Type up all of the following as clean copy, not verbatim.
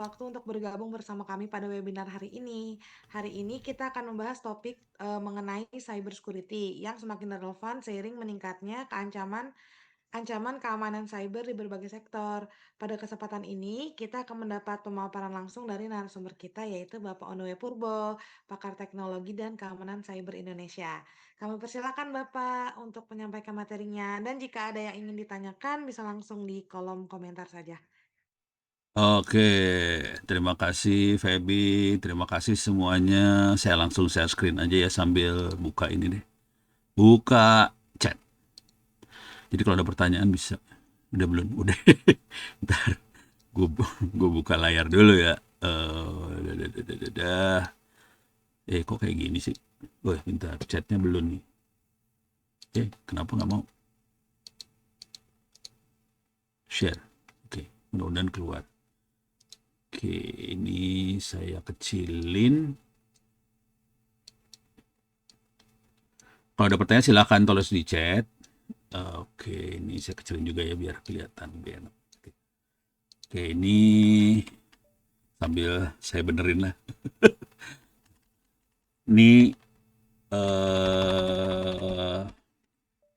waktu untuk bergabung bersama kami pada webinar hari ini. Hari ini kita akan membahas topik mengenai cyber security yang semakin relevan seiring meningkatnya ancaman keamanan cyber di berbagai sektor. Pada kesempatan ini, kita akan mendapat pemaparan langsung dari narasumber kita, yaitu Bapak Onowe Purbo, pakar teknologi dan keamanan cyber Indonesia. Kami persilakan Bapak untuk menyampaikan materinya, dan jika ada yang ingin ditanyakan, bisa langsung di kolom komentar saja. Oke, terima kasih Feby, terima kasih semuanya. Saya langsung share screen aja ya sambil buka ini deh. Buka chat. Jadi kalau ada pertanyaan bisa. Udah belum? Udah. Ntar gue buka layar dulu ya. Kok kayak gini sih? Wah, bentar, chatnya belum nih. Kenapa nggak mau share? Oke, mudah-mudahan keluar. Oke, ini saya kecilin. Kalau ada pertanyaan silahkan tulis di chat. Oke, ini saya kecilin juga ya biar kelihatan lebih enak. Oke, ini sambil saya benerin lah. Ini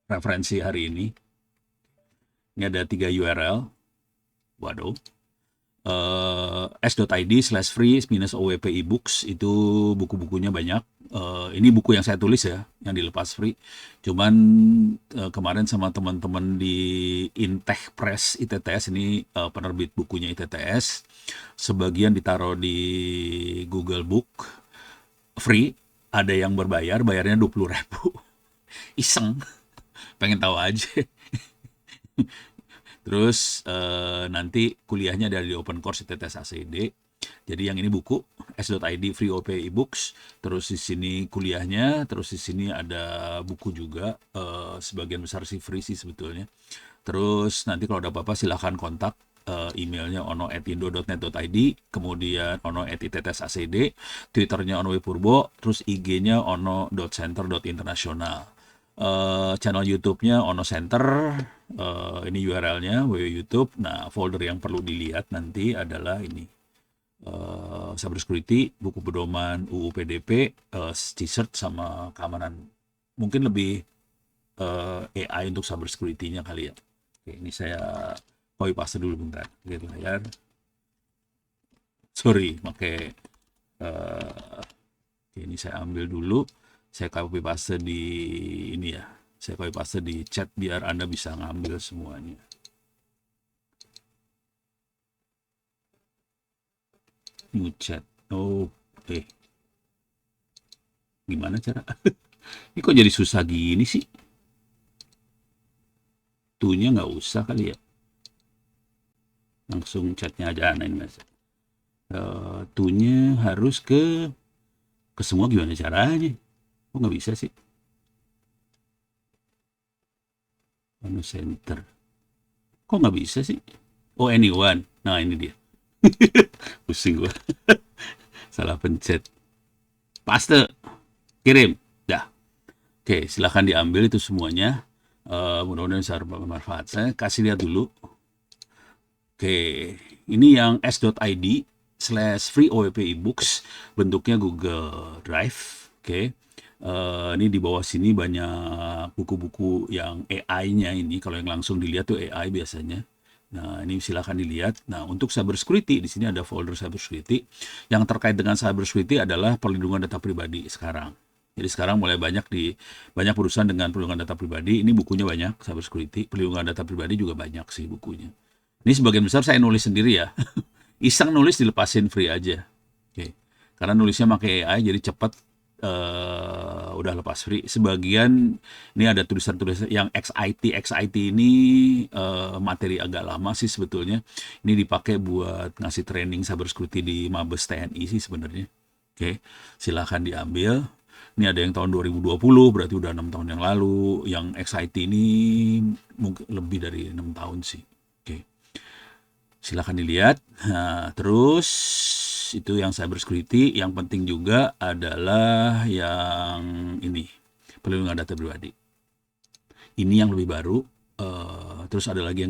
referensi hari ini. Ini ada 3 URL. Waduh. s.id/free minus OWP ebooks itu buku-bukunya banyak. Ini buku yang saya tulis ya, yang dilepas free. Cuman kemarin sama teman-teman di Intech Press ITTS ini penerbit bukunya ITTS, sebagian ditaruh di Google Book free, ada yang berbayar, bayarnya 20.000. Iseng, pengen tahu aja. Terus nanti kuliahnya dari Open Course ITTS ACD. Jadi yang ini buku s.id free OP ebooks, terus di sini kuliahnya, terus di sini ada buku juga, sebagian besar sih free sih sebetulnya. Terus nanti kalau ada apa-apa silahkan kontak emailnya ono@indo.net.id, kemudian ono@ittesacd, twitternya onowepurbo, terus IG-nya ono.center.international. Channel YouTube-nya Ono Center, ini URL-nya www YouTube. Nah, folder yang perlu dilihat nanti adalah ini, cyber security, buku pedoman UU PDP, t-shirt sama keamanan. Mungkin lebih AI untuk cyber security-nya kali ya. Oke, ini saya copy paste dulu bentar. Lihat layar. Sorry, pakai ini saya ambil dulu. Saya copy paste di ini ya. Saya copy paste di chat biar Anda bisa ngambil semuanya. New chat. Oh, gimana cara? Ini kok jadi susah gini sih? Tunya nggak usah kali ya. Langsung chatnya aja. Nah, ini mas. Tunya harus ke semua gimana caranya? Kok nggak bisa sih? Ono center. Kok nggak bisa sih? Oh, anyone. Nah, ini dia. Pusing gua. Salah pencet. Paste. Kirim. Dah. Oke, silahkan diambil itu semuanya. Mudah-mudahan bisa bermanfaat. Saya kasih lihat dulu. Oke, ini yang s.id/free OWP ebooks, bentuknya Google Drive. Oke, ini di bawah sini banyak buku-buku yang AI-nya ini. Kalau yang langsung dilihat tuh AI biasanya. Nah, ini silakan dilihat. Nah, untuk cyber security di sini ada folder cyber security. Yang terkait dengan cyber security adalah perlindungan data pribadi sekarang. Jadi sekarang mulai banyak perusahaan dengan perlindungan data pribadi. Ini bukunya banyak, cyber security. Perlindungan data pribadi juga banyak sih bukunya. Ini sebagian besar saya nulis sendiri ya. Iseng nulis dilepasin free aja. Oke. Karena nulisnya pakai AI jadi cepat, udah lepas free. Sebagian ini ada tulisan-tulisan yang XIT ini materi agak lama sih sebetulnya. Ini dipakai buat ngasih training cyber security di Mabes TNI sih sebenarnya. Oke, silakan diambil. Ini ada yang tahun 2020, berarti udah 6 tahun yang lalu. Yang XIT ini mungkin lebih dari 6 tahun sih. Oke, silakan dilihat. Nah, terus itu yang cyber security. Yang penting juga adalah yang ini, perlindungan data pribadi. Ini yang lebih baru. Terus ada lagi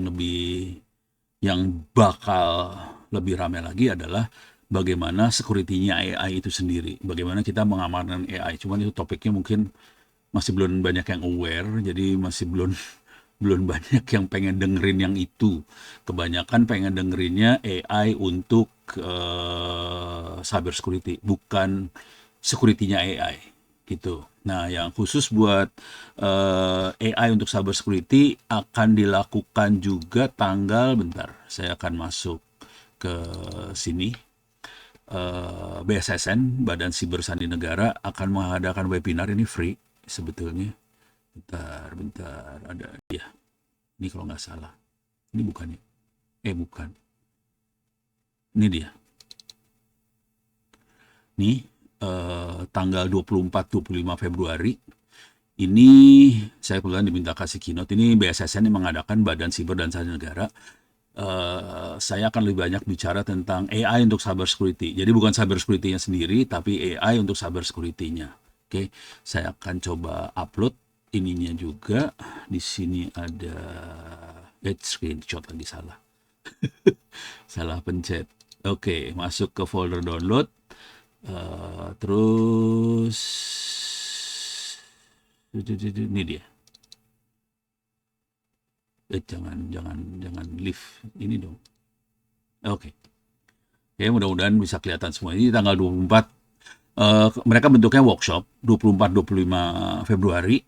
yang bakal lebih ramai lagi adalah bagaimana security-nya AI itu sendiri, bagaimana kita mengamankan AI. Cuman itu topiknya mungkin masih belum banyak yang aware, jadi masih belum belum banyak yang pengen dengerin yang itu. Kebanyakan pengen dengerinnya AI untuk cyber security, bukan security-nya AI gitu. Nah, yang khusus buat AI untuk cyber security akan dilakukan juga tanggal bentar. Saya akan masuk ke sini. BSSN, Badan Siber Sandi Negara, akan mengadakan webinar ini free sebetulnya. Bentar, ada dia. Ini kalau nggak salah. Ini bukannya. Bukan. Ini dia. Nih, tanggal 24-25 Februari. Ini saya kebetulan diminta kasih keynote. Ini BSSN yang mengadakan Badan Siber dan Sandi Negara. Saya akan lebih banyak bicara tentang AI untuk cyber security. Jadi bukan cyber security-nya sendiri, tapi AI untuk cyber security-nya. Oke, saya akan coba upload ininya juga. Di sini ada screenshot lagi salah. Salah pencet. Oke, masuk ke folder download. Terus ini dia. Jangan leave ini dong. Oke. Oke, mudah-mudahan bisa kelihatan semua. Ini tanggal 24. Mereka bentuknya workshop 24-25 Februari.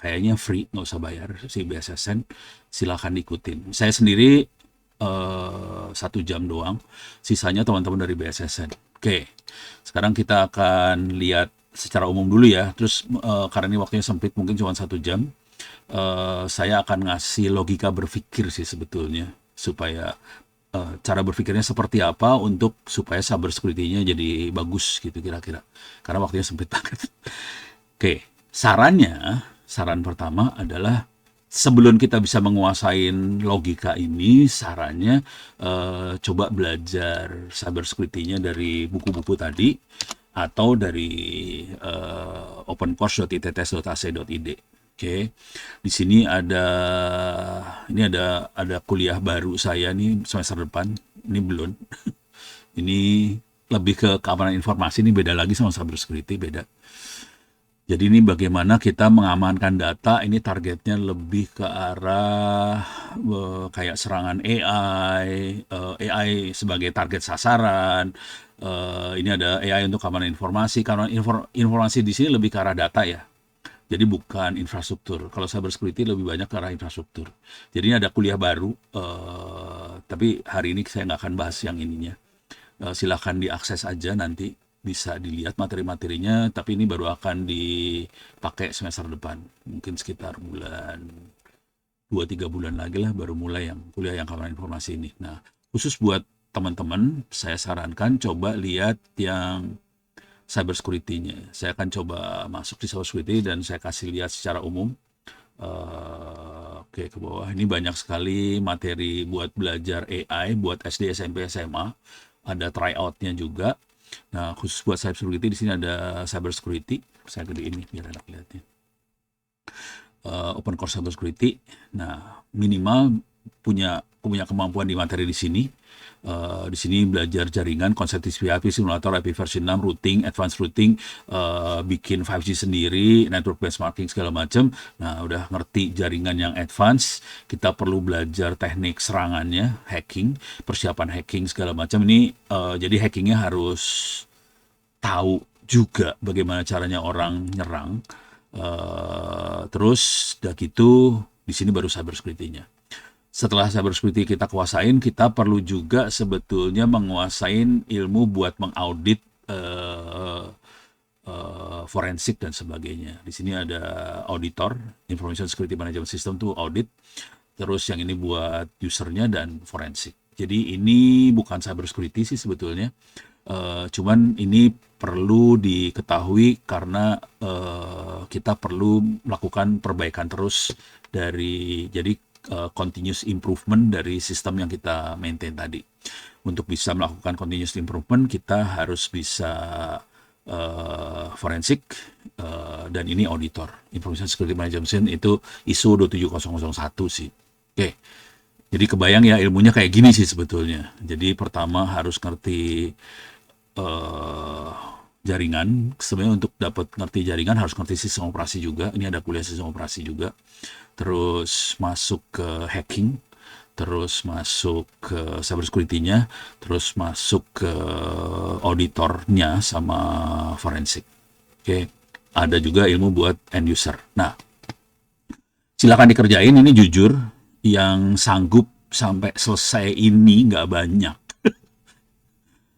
Kayaknya free, nggak usah bayar si BSSN. Silahkan ikutin. Saya sendiri 1 jam doang. Sisanya teman-teman dari BSSN. Oke, sekarang kita akan lihat secara umum dulu ya. Terus karena ini waktunya sempit, mungkin cuma 1 jam. Saya akan ngasih logika berpikir sih sebetulnya, supaya cara berpikirnya seperti apa untuk supaya cyber security-nya jadi bagus gitu kira-kira. Karena waktunya sempit banget. Oke, saran pertama adalah sebelum kita bisa menguasai logika ini, sarannya coba belajar cyber security-nya dari buku-buku tadi atau dari opencourse.itts.ac.id. Oke, di sini ada kuliah baru saya nih semester depan. Ini belum. Ini lebih ke keamanan informasi, ini beda lagi sama cyber security, beda. Jadi ini bagaimana kita mengamankan data, ini targetnya lebih ke arah kayak serangan AI, AI sebagai target sasaran. Ini ada AI untuk keamanan informasi, karena informasi di sini lebih ke arah data ya. Jadi bukan infrastruktur. Kalau cyber security lebih banyak ke arah infrastruktur. Jadi ini ada kuliah baru, tapi hari ini saya nggak akan bahas yang ininya. Silahkan diakses aja nanti, bisa dilihat materi-materinya, tapi ini baru akan dipakai semester depan. Mungkin sekitar bulan 2-3 bulan lagi lah baru mulai yang kuliah yang keamanan informasi ini. Nah, khusus buat teman-teman, saya sarankan coba lihat yang cyber security-nya. Saya akan coba masuk di cyber security dan saya kasih lihat secara umum. Oke, ke bawah. Ini banyak sekali materi buat belajar AI, buat SD, SMP, SMA. Ada tryout-nya juga. Nah, khusus buat cyber security, di sini ada cyber security. Saya gede ini biar enak lihatnya. Open course cyber security. Nah, minimal punya kemampuan di materi di sini. Di sini belajar jaringan, konsep TCP/IP, simulator, IP version 6, routing, advanced routing, bikin 5G sendiri, network benchmarking segala macam. Nah, udah ngerti jaringan yang advance, kita perlu belajar teknik serangannya, hacking, persiapan hacking segala macam. Ini jadi hackingnya harus tahu juga bagaimana caranya orang nyerang. Terus udah gitu di sini baru cyber security-nya. Setelah cyber security kita kuasain, kita perlu juga sebetulnya menguasain ilmu buat mengaudit forensik dan sebagainya. Di sini ada auditor, information security management system tuh audit. Terus yang ini buat usernya dan forensik. Jadi ini bukan cyber security sih sebetulnya. Cuman ini perlu diketahui karena kita perlu melakukan perbaikan terus jadi continuous improvement dari sistem yang kita maintain tadi. Untuk bisa melakukan continuous improvement, kita harus bisa forensik dan ini auditor. Information Security Management itu ISO 27001 sih. Oke. Jadi kebayang ya ilmunya kayak gini sih sebetulnya. Jadi pertama harus ngerti eh, jaringan. Sebenarnya untuk dapat ngerti jaringan harus ngerti sistem operasi juga. Ini ada kuliah sistem operasi juga. Terus masuk ke hacking, terus masuk ke cyber security-nya, terus masuk ke auditornya sama forensik. Oke. Ada juga ilmu buat end user. Nah, silakan dikerjain ini jujur, yang sanggup sampai selesai ini nggak banyak.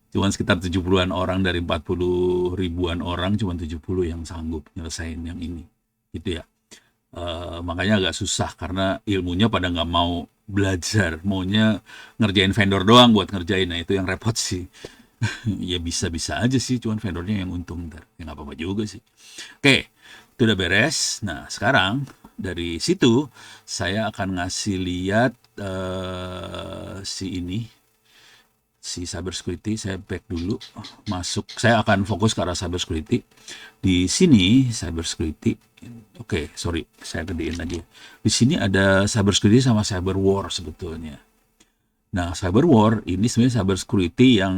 Cuman sekitar 70-an orang dari 40 ribuan orang, cuman 70 yang sanggup nyelesain yang ini. Gitu ya. Makanya agak susah karena ilmunya pada nggak mau belajar, maunya ngerjain vendor doang buat ngerjain. Nah itu yang repot sih. Ya bisa-bisa aja sih, cuman vendornya yang untung ntar. Ya nggak apa-apa juga sih. Oke, itu udah beres. Nah sekarang dari situ saya akan ngasih lihat si ini, si cyber security. Saya back dulu, masuk. Saya akan fokus ke arah cyber security. Di sini cyber security. Oke, sorry, saya gedein lagi. Di sini ada cyber security sama cyber war sebetulnya. Nah, cyber war ini sebenarnya cyber security yang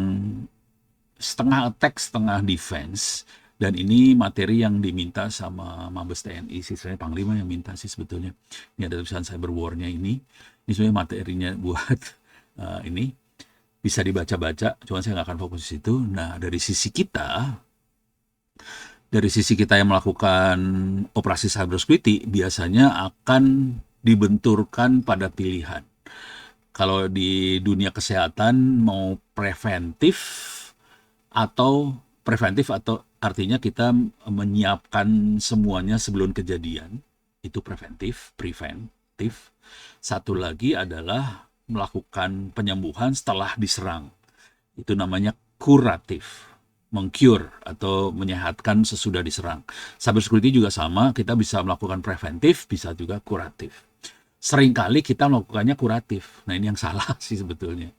setengah attack, setengah defense. Dan ini materi yang diminta sama Mabes TNI sih, sebenarnya Panglima yang minta sih sebetulnya. Ini ada tulisan cyber war-nya ini. Ini sebenarnya materinya buat ini bisa dibaca-baca, cuman saya nggak akan fokus di situ. Nah, dari sisi kita yang melakukan operasi cyber security, biasanya akan dibenturkan pada pilihan. Kalau di dunia kesehatan mau preventif atau artinya kita menyiapkan semuanya sebelum kejadian, itu preventif. Satu lagi adalah melakukan penyembuhan setelah diserang. Itu namanya kuratif, mengcure atau menyehatkan sesudah diserang. Cyber security juga sama, kita bisa melakukan preventif, bisa juga kuratif. Seringkali kita melakukannya kuratif. Nah, ini yang salah sih sebetulnya.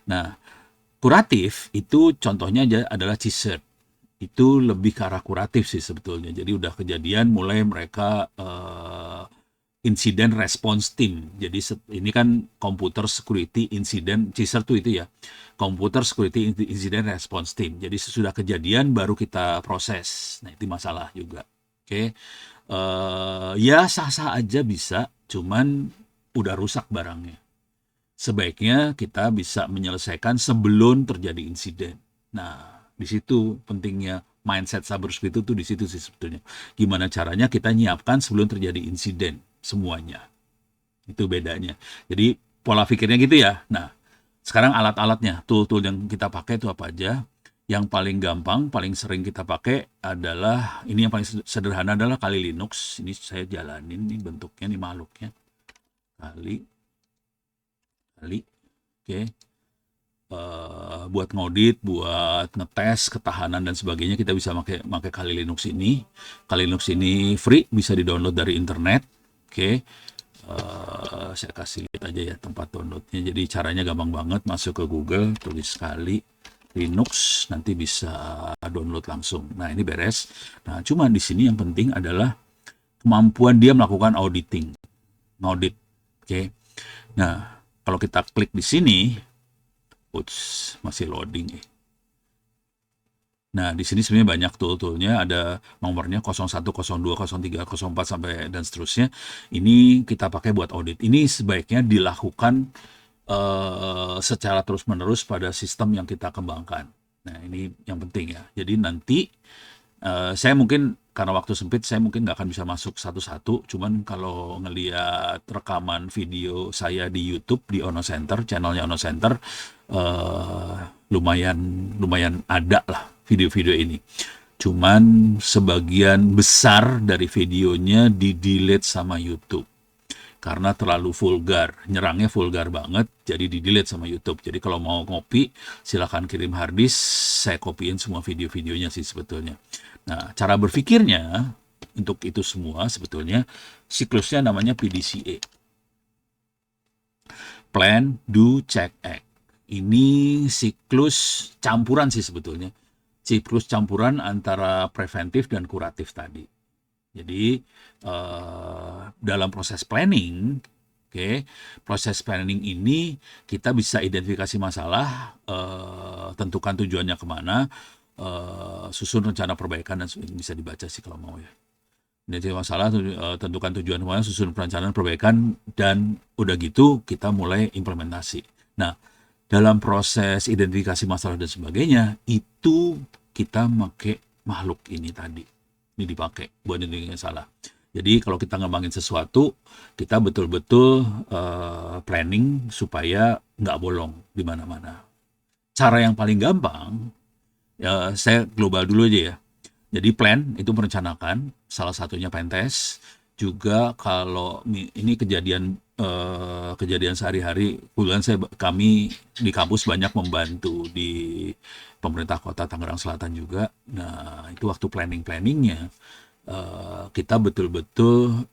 Nah, kuratif itu contohnya adalah CSIRT. Itu lebih ke arah kuratif sih sebetulnya. Jadi udah kejadian mulai mereka incident response team. Jadi ini kan computer security incident, CSIRT itu ya, computer security incident response team. Jadi sesudah kejadian baru kita proses. Nah itu masalah juga. Oke, ya sah-sah aja bisa, cuman udah rusak barangnya. Sebaiknya kita bisa menyelesaikan sebelum terjadi insiden. Nah, di situ pentingnya mindset cyber security itu di situ sih sebetulnya. Gimana caranya kita nyiapkan sebelum terjadi insiden semuanya. Itu bedanya. Jadi pola pikirnya gitu ya. Nah, sekarang alat-alatnya, tool-tool yang kita pakai itu apa aja? Yang paling gampang, paling sering kita pakai adalah, ini yang paling sederhana adalah Kali Linux. Ini saya jalanin, ini bentuknya, ini makhluknya. Kali, oke. Buat ngaudit, buat ngetes ketahanan dan sebagainya kita bisa pakai Kali Linux ini. Kali Linux ini free, bisa di-download dari internet. Oke. Saya kasih lihat aja ya tempat downloadnya. Jadi caranya gampang banget, masuk ke Google, tulis Kali Linux, nanti bisa download langsung. Nah, ini beres. Nah, cuma di sini yang penting adalah kemampuan dia melakukan auditing. Ngaudit. Oke. Nah, kalau kita klik di sini, masih loading ya. Nah, di sini sebenarnya banyak tool-toolnya, ada nomornya 01, 02, 03, 04 sampai dan seterusnya. Ini kita pakai buat audit. Ini sebaiknya dilakukan secara terus-menerus pada sistem yang kita kembangkan. Nah, ini yang penting ya. Jadi nanti saya mungkin karena waktu sempit, saya mungkin nggak akan bisa masuk satu-satu. Cuman kalau ngelihat rekaman video saya di YouTube di Ono Center, channelnya Ono Center, lumayan ada lah video-video ini. Cuman sebagian besar dari videonya di-delete sama YouTube karena terlalu vulgar, nyerangnya vulgar banget, jadi di-delete sama YouTube. Jadi kalau mau ngopi, silakan kirim harddisk, saya kopiin semua video-videonya sih sebetulnya. Nah, cara berpikirnya untuk itu semua sebetulnya siklusnya namanya PDCA. Plan, Do, Check, Act. Ini siklus campuran sih sebetulnya. Siklus campuran antara preventif dan kuratif tadi. Jadi dalam proses planning Oke, proses planning ini kita bisa identifikasi masalah, tentukan tujuannya kemana, susun rencana perbaikan dan bisa dibaca sih kalau mau ya. Identifikasi masalah, tentukan tujuan kemana, susun perencanaan perbaikan, dan udah gitu kita mulai implementasi. Nah, dalam proses identifikasi masalah dan sebagainya, itu kita pakai makhluk ini tadi. Ini dipakai buat identifikasi masalah. Jadi kalau kita ngembangin sesuatu, kita betul-betul planning supaya nggak bolong di mana-mana. Cara yang paling gampang, ya saya global dulu aja ya. Jadi plan itu merencanakan, salah satunya pentest. Juga kalau ini kejadian sehari-hari, kebetulan kami di kampus banyak membantu di pemerintah kota Tangerang Selatan juga. Nah, itu waktu planningnya kita betul-betul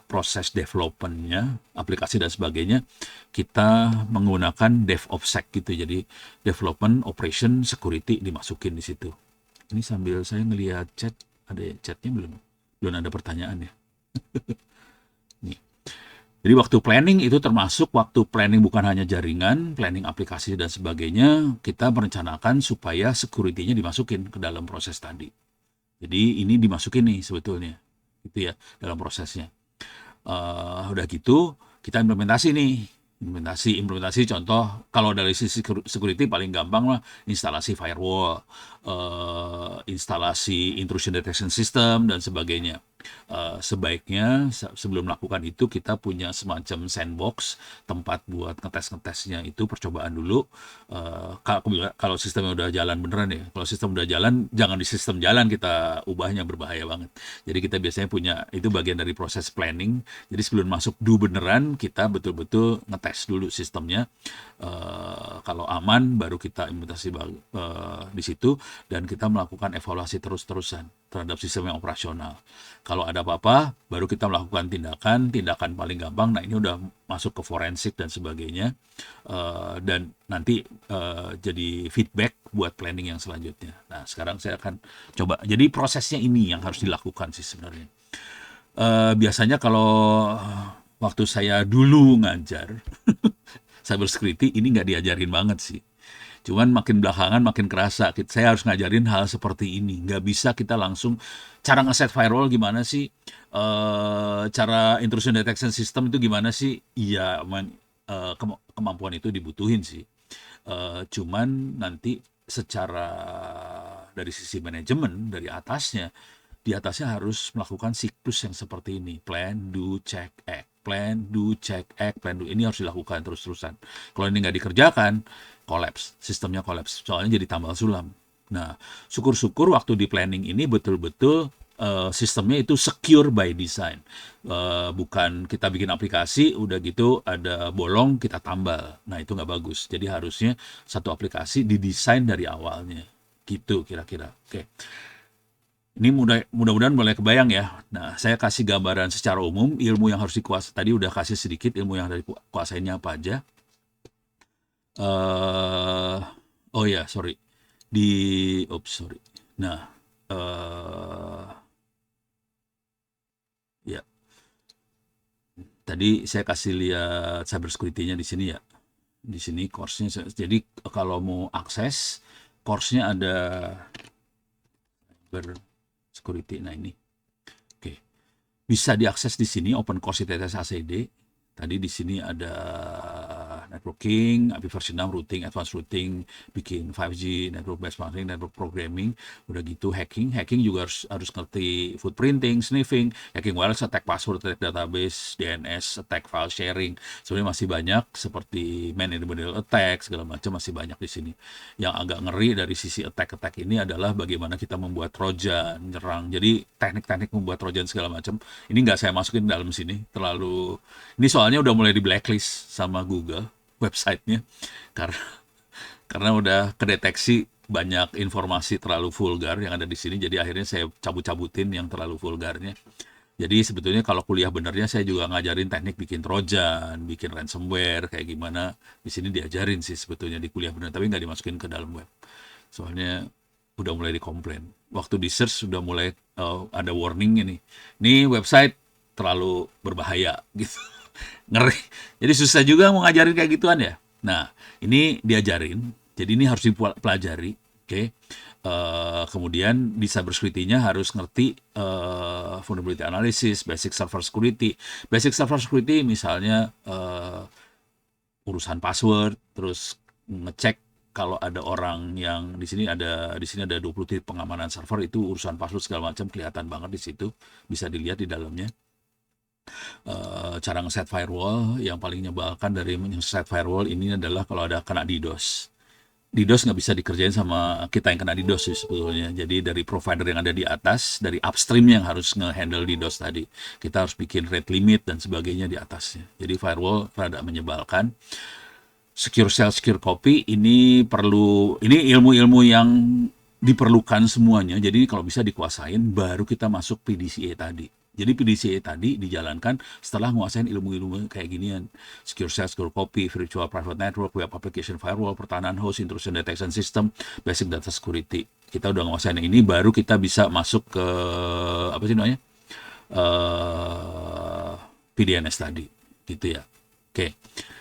proses developmentnya, aplikasi dan sebagainya, kita menggunakan DevOpsSec gitu. Jadi development, operation, security dimasukin di situ. Ini sambil saya ngelihat chat, ada chatnya belum? Belum ada pertanyaan ya. Nih. Jadi waktu planning itu termasuk waktu planning bukan hanya jaringan, planning aplikasi dan sebagainya, kita merencanakan supaya security-nya dimasukin ke dalam proses tadi. Jadi ini dimasukin nih sebetulnya, gitu ya, dalam prosesnya. Udah gitu kita implementasi nih, implementasi contoh kalau dari sisi security paling gampang lah instalasi firewall, instalasi intrusion detection system dan sebagainya. Sebaiknya sebelum melakukan itu kita punya semacam sandbox, tempat buat ngetes-ngetesnya itu percobaan dulu. Kalau sistemnya udah jalan beneran ya, kalau sistem udah jalan jangan di sistem jalan kita ubahnya, berbahaya banget. Jadi kita biasanya punya itu bagian dari proses planning. Jadi sebelum masuk do beneran kita betul-betul ngetes dulu sistemnya. Kalau aman baru kita implementasi di situ, dan kita melakukan evaluasi terus-terusan terhadap sistem yang operasional. Kalau ada apa-apa, baru kita melakukan tindakan paling gampang. Nah, ini udah masuk ke forensik dan sebagainya, dan nanti jadi feedback buat planning yang selanjutnya. Nah, sekarang saya akan coba. Jadi prosesnya ini yang harus dilakukan sih sebenarnya. Biasanya kalau waktu saya dulu ngajar cybersecurity ini nggak diajarin banget sih. Cuman makin belakangan makin kerasa, saya harus ngajarin hal seperti ini. Nggak bisa kita langsung, cara ngeset firewall gimana sih, cara intrusion detection system itu gimana sih, iya, kemampuan itu dibutuhin sih. Cuman nanti secara dari sisi manajemen, dari atasnya, di atasnya harus melakukan siklus yang seperti ini. Plan, do, check, act. Plan, do, check, act, plan, do. Ini harus dilakukan terus-terusan. Kalau ini nggak dikerjakan, collapse. Sistemnya collapse. Soalnya jadi tambal sulam. Nah, syukur-syukur waktu di planning ini betul-betul sistemnya itu secure by design. Bukan kita bikin aplikasi, udah gitu ada bolong, kita tambal. Nah, itu nggak bagus. Jadi harusnya satu aplikasi didesain dari awalnya. Gitu kira-kira. Oke. Ini mudah-mudahan mulai kebayang ya. Nah, saya kasih gambaran secara umum, ilmu yang harus dikuasai. Tadi udah kasih sedikit ilmu yang harus dikuasainya apa aja. Oh ya, sorry. Sorry. Nah, ya. Tadi saya kasih lihat cybersecurity-nya di sini ya. Di sini course-nya. Jadi kalau mau akses, course-nya ada cybersecurity. Nah ini. Oke. Bisa diakses di sini Open Course ITS ACD. Tadi di sini ada networking, API versi 6, routing, advanced routing, bikin 5G, network based monitoring, network programming, udah gitu hacking juga harus ngerti footprinting, sniffing, hacking wireless, attack password, attack database, DNS, attack file sharing. Sebenarnya masih banyak seperti man in the middle attack, segala macam masih banyak di sini. Yang agak ngeri dari sisi attack ini adalah bagaimana kita membuat trojan, nyerang. Jadi teknik-teknik membuat trojan segala macam. Ini nggak saya masukin dalam sini, terlalu. Ini soalnya udah mulai di blacklist sama Google websitenya karena udah kedeteksi banyak informasi terlalu vulgar yang ada di sini. Jadi akhirnya saya cabut-cabutin yang terlalu vulgarnya. Jadi sebetulnya kalau kuliah benernya saya juga ngajarin teknik bikin trojan, bikin ransomware kayak gimana. Di sini diajarin sih sebetulnya di kuliah bener, tapi nggak dimasukin ke dalam web. Soalnya udah mulai dikomplain. Waktu di search sudah mulai ada warning ini. Ini website terlalu berbahaya gitu. Ngeri. Jadi susah juga mau ngajarin kayak gituan ya. Nah, ini diajarin. Jadi ini harus dipelajari. Oke. Kemudian di cybersecurity-nya harus ngerti vulnerability analysis, basic server security. Basic server security misalnya urusan password, terus ngecek kalau ada orang yang di sini ada 20 titik pengamanan server, itu urusan password segala macam kelihatan banget di situ, bisa dilihat di dalamnya. Cara ngeset firewall yang paling menyebalkan dari ngeset firewall ini adalah kalau ada kena DDoS. DDoS nggak bisa dikerjain sama kita yang kena DDoS sih sebetulnya. Jadi dari provider yang ada di atas, dari upstream yang harus nge-handle DDoS tadi. Kita harus bikin rate limit dan sebagainya di atasnya. Jadi firewall rada menyebalkan. Secure shell, secure copy ini ilmu-ilmu yang diperlukan semuanya. Jadi kalau bisa dikuasain baru kita masuk PDCA tadi. Jadi PDCA tadi dijalankan setelah menguasain ilmu-ilmu kayak ginian. Secure shell, secure copy, virtual private network, web application firewall, pertahanan host, intrusion detection system, basic data security. Kita udah menguasain ini baru kita bisa masuk ke apa sih namanya? PDNS tadi gitu ya. Oke.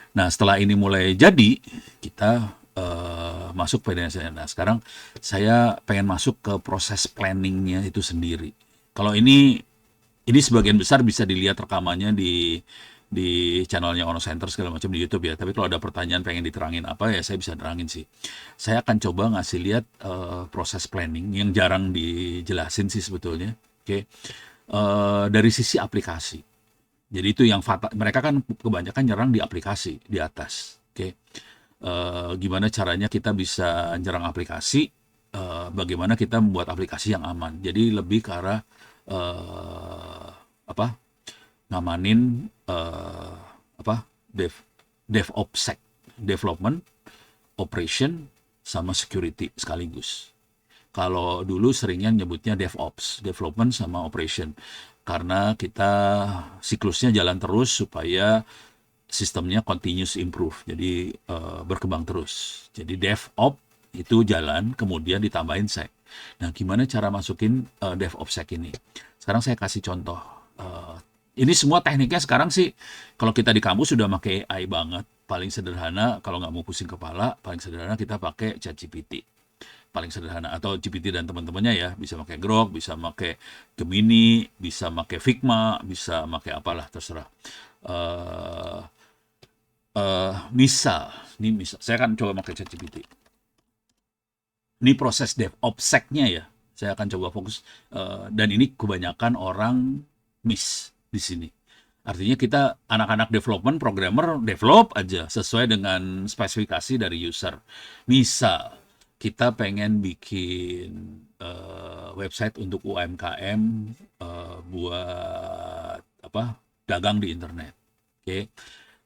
Nah, setelah ini mulai jadi, kita masuk PDNS. Nah, sekarang saya pengen masuk ke proses planningnya itu sendiri. Kalau ini sebagian besar bisa dilihat rekamannya di channelnya Ono Center segala macam di YouTube ya. Tapi kalau ada pertanyaan pengen diterangin apa ya, saya bisa terangin sih. Saya akan coba ngasih lihat proses planning yang jarang dijelasin sih sebetulnya. Oke. Dari sisi aplikasi. Jadi itu yang fatal. Mereka kan kebanyakan nyerang di aplikasi di atas. Oke. Gimana caranya kita bisa nyerang aplikasi? Bagaimana kita membuat aplikasi yang aman? Jadi lebih ke arah apa? Ngamanin apa? DevOpsSec, development, operation, sama security sekaligus. Kalau dulu seringnya nyebutnya DevOps, development sama operation. Karena kita siklusnya jalan terus supaya sistemnya continuous improve. Jadi berkembang terus. Jadi DevOps itu jalan, kemudian ditambahin sec. Nah, gimana cara masukin DevOps sec ini? Sekarang saya kasih contoh. Ini semua tekniknya sekarang sih, kalau kita di kampus sudah pakai AI banget. Paling sederhana, kalau nggak mau pusing kepala, paling sederhana kita pakai ChatGPT. Paling sederhana, atau GPT dan teman-temannya ya, bisa pakai Grok, bisa pakai Gemini, bisa pakai Figma, bisa pakai apalah terserah. Misal, saya akan coba pakai ChatGPT. Ini proses DevOpsSec-nya ya, saya akan coba fokus, dan ini kebanyakan orang miss di sini. Artinya kita anak-anak development, programmer, develop aja sesuai dengan spesifikasi dari user. Misal, kita pengen bikin website untuk UMKM buat apa? Dagang di internet. Oke.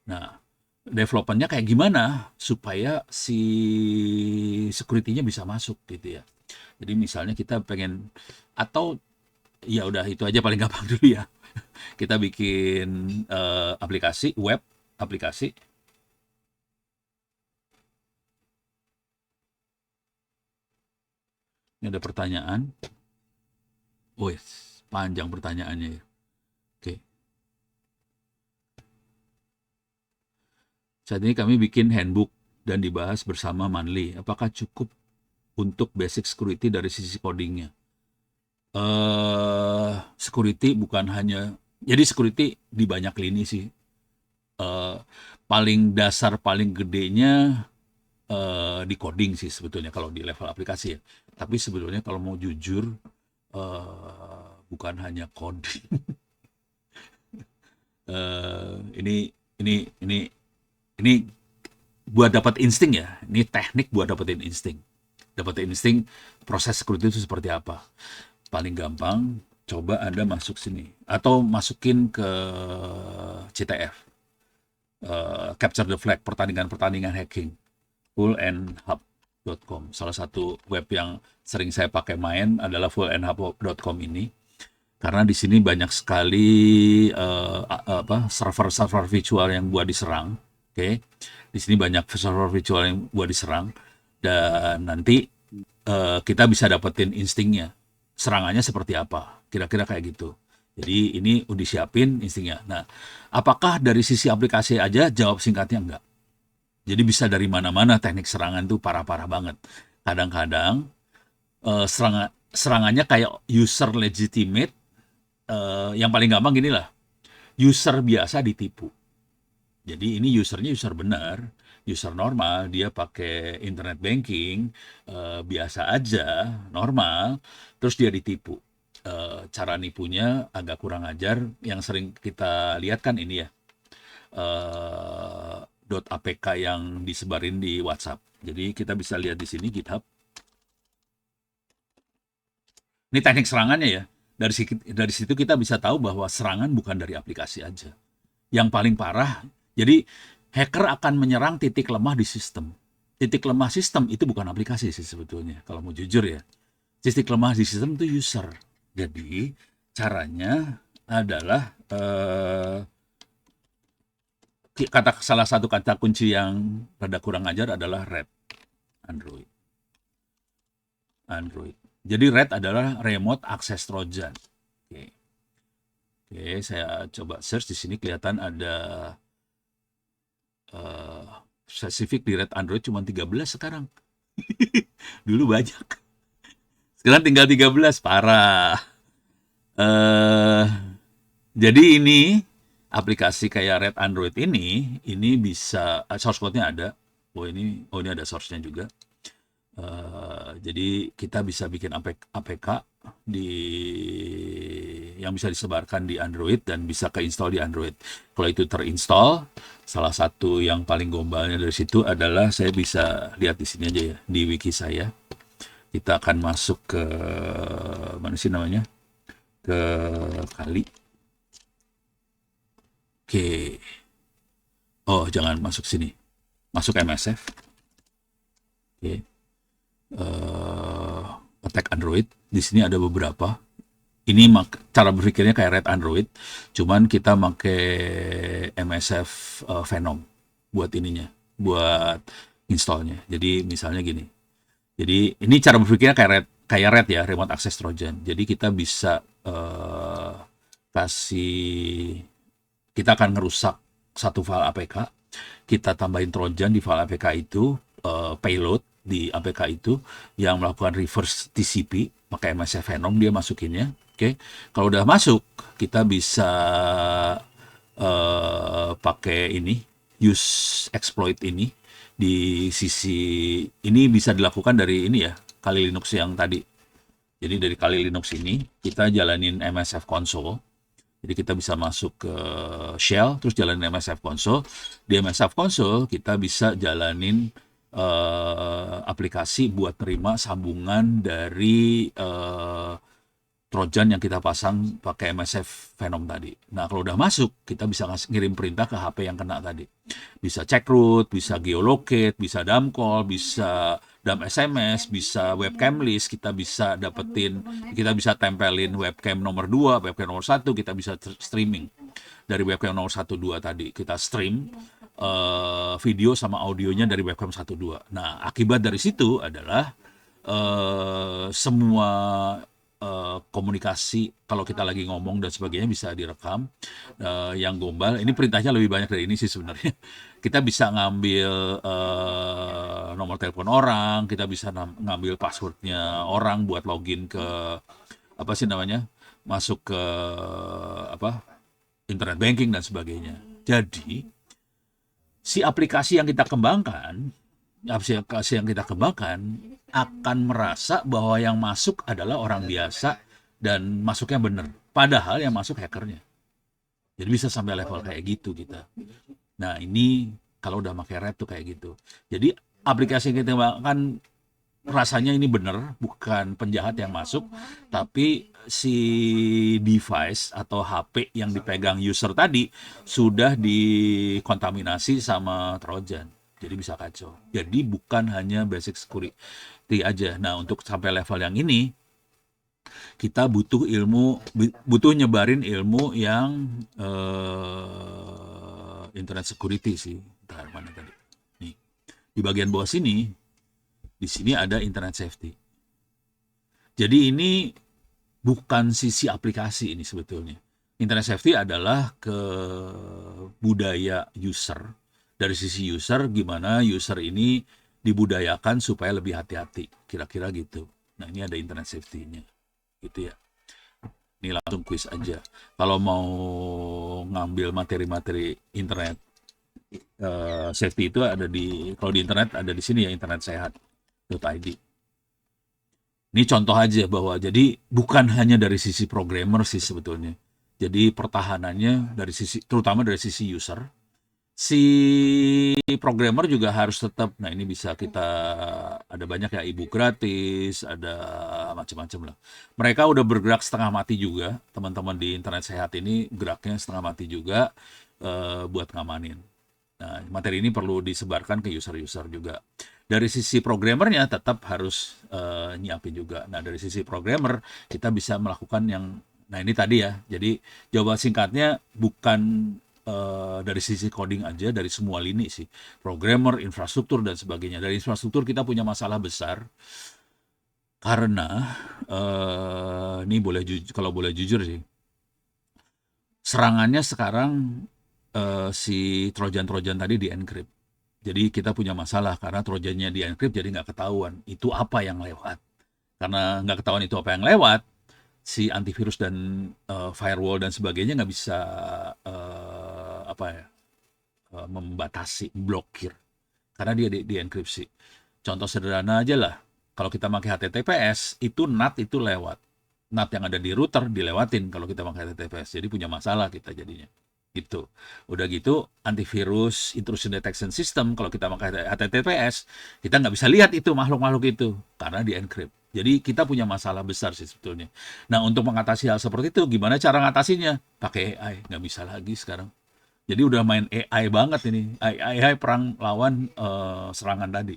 Nah, developmentnya kayak gimana supaya si security-nya bisa masuk gitu ya. Jadi misalnya kita pengen, atau ya udah itu aja paling gampang dulu ya. Kita bikin aplikasi web, aplikasi. Ini ada pertanyaan. Wih, panjang pertanyaannya ya. Oke. Saat ini kami bikin handbook dan dibahas bersama Manli. Apakah cukup untuk basic security dari sisi codingnya? Security bukan hanya, jadi security di banyak lini sih. Paling dasar, paling gedenya di coding sih sebetulnya kalau di level aplikasi ya. Tapi sebetulnya kalau mau jujur, bukan hanya coding. Ini buat dapat insting ya. Ini teknik buat dapetin insting. Dapetin insting proses security itu seperti apa. Paling gampang, coba Anda masuk sini. Atau masukin ke CTF. Capture the Flag, pertandingan-pertandingan hacking. fullandhub.com. Salah satu web yang sering saya pakai main adalah fullandhub.com ini. Karena di sini banyak sekali server-server virtual yang buat diserang. Oke. Di sini banyak server virtual yang buat diserang. Dan nanti kita bisa dapetin instingnya. Serangannya seperti apa? Kira-kira kayak gitu. Jadi ini udah disiapin instingnya. Nah, apakah dari sisi aplikasi aja? Jawab singkatnya enggak. Jadi bisa dari mana-mana teknik serangan tuh parah-parah banget. Kadang-kadang serangannya kayak user legitimate. Yang paling gampang gini lah, user biasa ditipu. Jadi ini usernya user benar, user normal, dia pakai internet banking, biasa aja, normal, terus dia ditipu. Cara nipunya agak kurang ajar, yang sering kita lihat kan ini ya, .apk yang disebarin di WhatsApp. Jadi kita bisa lihat di sini GitHub. Ini teknik serangannya ya. Dari situ kita bisa tahu bahwa serangan bukan dari aplikasi aja. Yang paling parah, jadi hacker akan menyerang titik lemah di sistem. Titik lemah sistem itu bukan aplikasi sih sebetulnya, kalau mau jujur ya. Titik lemah di sistem itu user. Jadi caranya adalah salah satu kata kunci yang rada kurang ajar adalah RAT, Android. Jadi RAT adalah Remote Access Trojan. Oke. Oke, saya coba search di sini kelihatan ada spesifik di RAT Android cuma 13 sekarang. Dulu banyak. Sekarang tinggal 13, parah. Eh jadi ini aplikasi kayak Red Android ini bisa source code-nya ada. Oh ini ada source-nya juga. Jadi kita bisa bikin APK di yang bisa disebarkan di Android dan bisa keinstall di Android. Kalau itu terinstall, salah satu yang paling gombalnya dari situ adalah saya bisa lihat di sini aja ya, di wiki saya. Kita akan masuk ke mana sih namanya? Ke Kali. Oke. Oh, jangan masuk sini. Masuk MSF. Oke. Attack Android. Di sini ada beberapa. Ini cara berpikirnya kayak Red Android, cuman kita pakai MSF Venom buat ininya, buat installnya. Jadi misalnya gini. Jadi ini cara berpikirnya kayak Red ya, Remote Access Trojan. Jadi kita bisa kita akan ngerusak satu file APK, kita tambahin Trojan di file APK itu, payload di APK itu yang melakukan reverse TCP pakai MSF Venom, dia masukinnya. Oke, kalau udah masuk kita bisa pakai ini use exploit ini di sisi ini bisa dilakukan dari ini ya, Kali Linux yang tadi. Jadi dari Kali Linux ini kita jalanin MSF console. Jadi kita bisa masuk ke shell, terus jalanin MSF console. Di MSF console kita bisa jalanin aplikasi buat terima sambungan dari Trojan yang kita pasang pakai MSF Venom tadi. Nah, kalau udah masuk, kita bisa ngirim perintah ke HP yang kena tadi. Bisa check root, bisa geolocate, bisa dump call, bisa dump SMS, bisa webcam list, kita bisa tempelin webcam nomor 2, webcam nomor 1, kita bisa streaming. Dari webcam nomor 1, 2 tadi, kita stream video sama audionya dari webcam 1, 2. Nah, akibat dari situ adalah semua komunikasi kalau kita lagi ngomong dan sebagainya bisa direkam. Yang gombal, ini perintahnya lebih banyak dari ini sih sebenarnya. Kita bisa ngambil nomor telepon orang, kita bisa ngambil passwordnya orang buat login ke apa sih namanya, masuk ke apa internet banking dan sebagainya. Jadi si aplikasi yang kita kembangkan akan merasa bahwa yang masuk adalah orang biasa dan masuknya benar. Padahal yang masuk hackernya. Jadi bisa sampai level kayak gitu kita. Nah ini kalau udah pakai Red tuh kayak gitu. Jadi aplikasi yang kita kembangkan rasanya ini benar, bukan penjahat yang masuk, tapi si device atau HP yang dipegang user tadi sudah dikontaminasi sama Trojan. Jadi bisa kacau. Jadi bukan hanya basic security aja. Nah, untuk sampai level yang ini, kita butuh nyebarin ilmu yang internet security sih. Bentar, mana tadi? Nih, di bagian bawah sini, di sini ada internet safety. Jadi ini bukan sisi aplikasi ini sebetulnya. Internet safety adalah ke budaya user. Dari sisi user, gimana user ini dibudayakan supaya lebih hati-hati. Kira-kira gitu. Nah, ini ada internet safety-nya. Gitu ya. Ini langsung quiz aja. Kalau mau ngambil materi-materi internet safety itu ada di, kalau di internet ada di sini ya, internetsehat.id. Ini contoh aja bahwa jadi bukan hanya dari sisi programmer sih sebetulnya. Jadi pertahanannya dari sisi, terutama dari sisi user, si programmer juga harus tetap, nah ini bisa kita, ada banyak ya ibu gratis, ada macam-macam lah. Mereka udah bergerak setengah mati juga, teman-teman di internet sehat ini geraknya setengah mati juga buat ngamanin. Nah, materi ini perlu disebarkan ke user-user juga. Dari sisi programmernya tetap harus nyiapin juga. Nah, dari sisi programmer kita bisa melakukan yang, nah ini tadi ya. Jadi jawaban singkatnya bukan dari sisi coding aja, dari semua lini sih. Programmer, infrastruktur dan sebagainya. Dari infrastruktur kita punya masalah besar karena ini boleh kalau boleh jujur sih, serangannya sekarang si Trojan-Trojan tadi di-encrypt. Jadi kita punya masalah karena Trojannya di-encrypt jadi nggak ketahuan itu apa yang lewat. Karena nggak ketahuan itu apa yang lewat, si antivirus dan firewall dan sebagainya nggak bisa apa ya, membatasi, blokir. Karena dia di-enkripsi. Contoh sederhana aja lah. Kalau kita pakai HTTPS, itu NAT itu lewat. NAT yang ada di router dilewatin kalau kita pakai HTTPS. Jadi punya masalah kita jadinya. Gitu. Udah gitu, antivirus, intrusion detection system, kalau kita pakai HTTPS, kita nggak bisa lihat itu makhluk-makhluk itu, karena di-encrypt. Jadi kita punya masalah besar sih sebetulnya. Nah, untuk mengatasi hal seperti itu, gimana cara ngatasinya? Pakai AI. Nggak bisa lagi sekarang. Jadi udah main AI banget ini. AI perang lawan serangan tadi.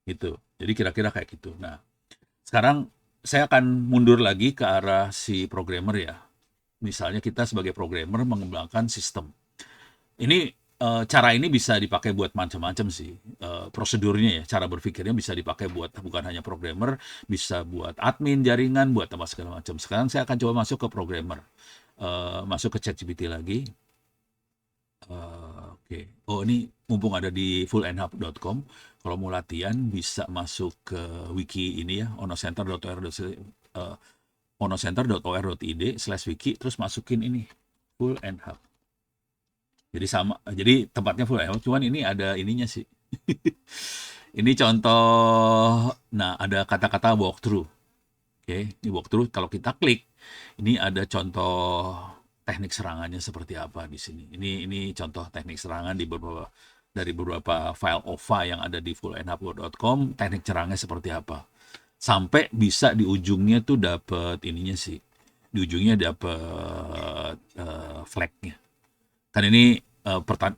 Gitu. Jadi kira-kira kayak gitu. Nah, sekarang saya akan mundur lagi ke arah si programmer ya. Misalnya kita sebagai programmer mengembangkan sistem. Ini cara ini bisa dipakai buat macam-macam sih. Prosedurnya ya, cara berpikirnya bisa dipakai buat bukan hanya programmer, bisa buat admin jaringan, buat apa segala macam. Sekarang saya akan coba masuk ke programmer. Masuk ke ChatGPT lagi. Oke. Oh, ini mumpung ada di fullandhub.com, kalau mau latihan bisa masuk ke wiki ini ya, onocenter.or.id/wiki, terus masukin ini full and hub. Jadi sama, jadi tempatnya full and hub, cuman ini ada ininya sih. Ini contoh, nah ada kata-kata walkthrough. Oke, ini walkthrough. Kalau kita klik, ini ada contoh teknik serangannya seperti apa di sini. Ini contoh teknik serangan dari beberapa file OVA yang ada di fullandhub.com. Teknik serangnya seperti apa? Sampai bisa di ujungnya tuh dapat ininya sih. Di ujungnya dapat flagnya. Kan ini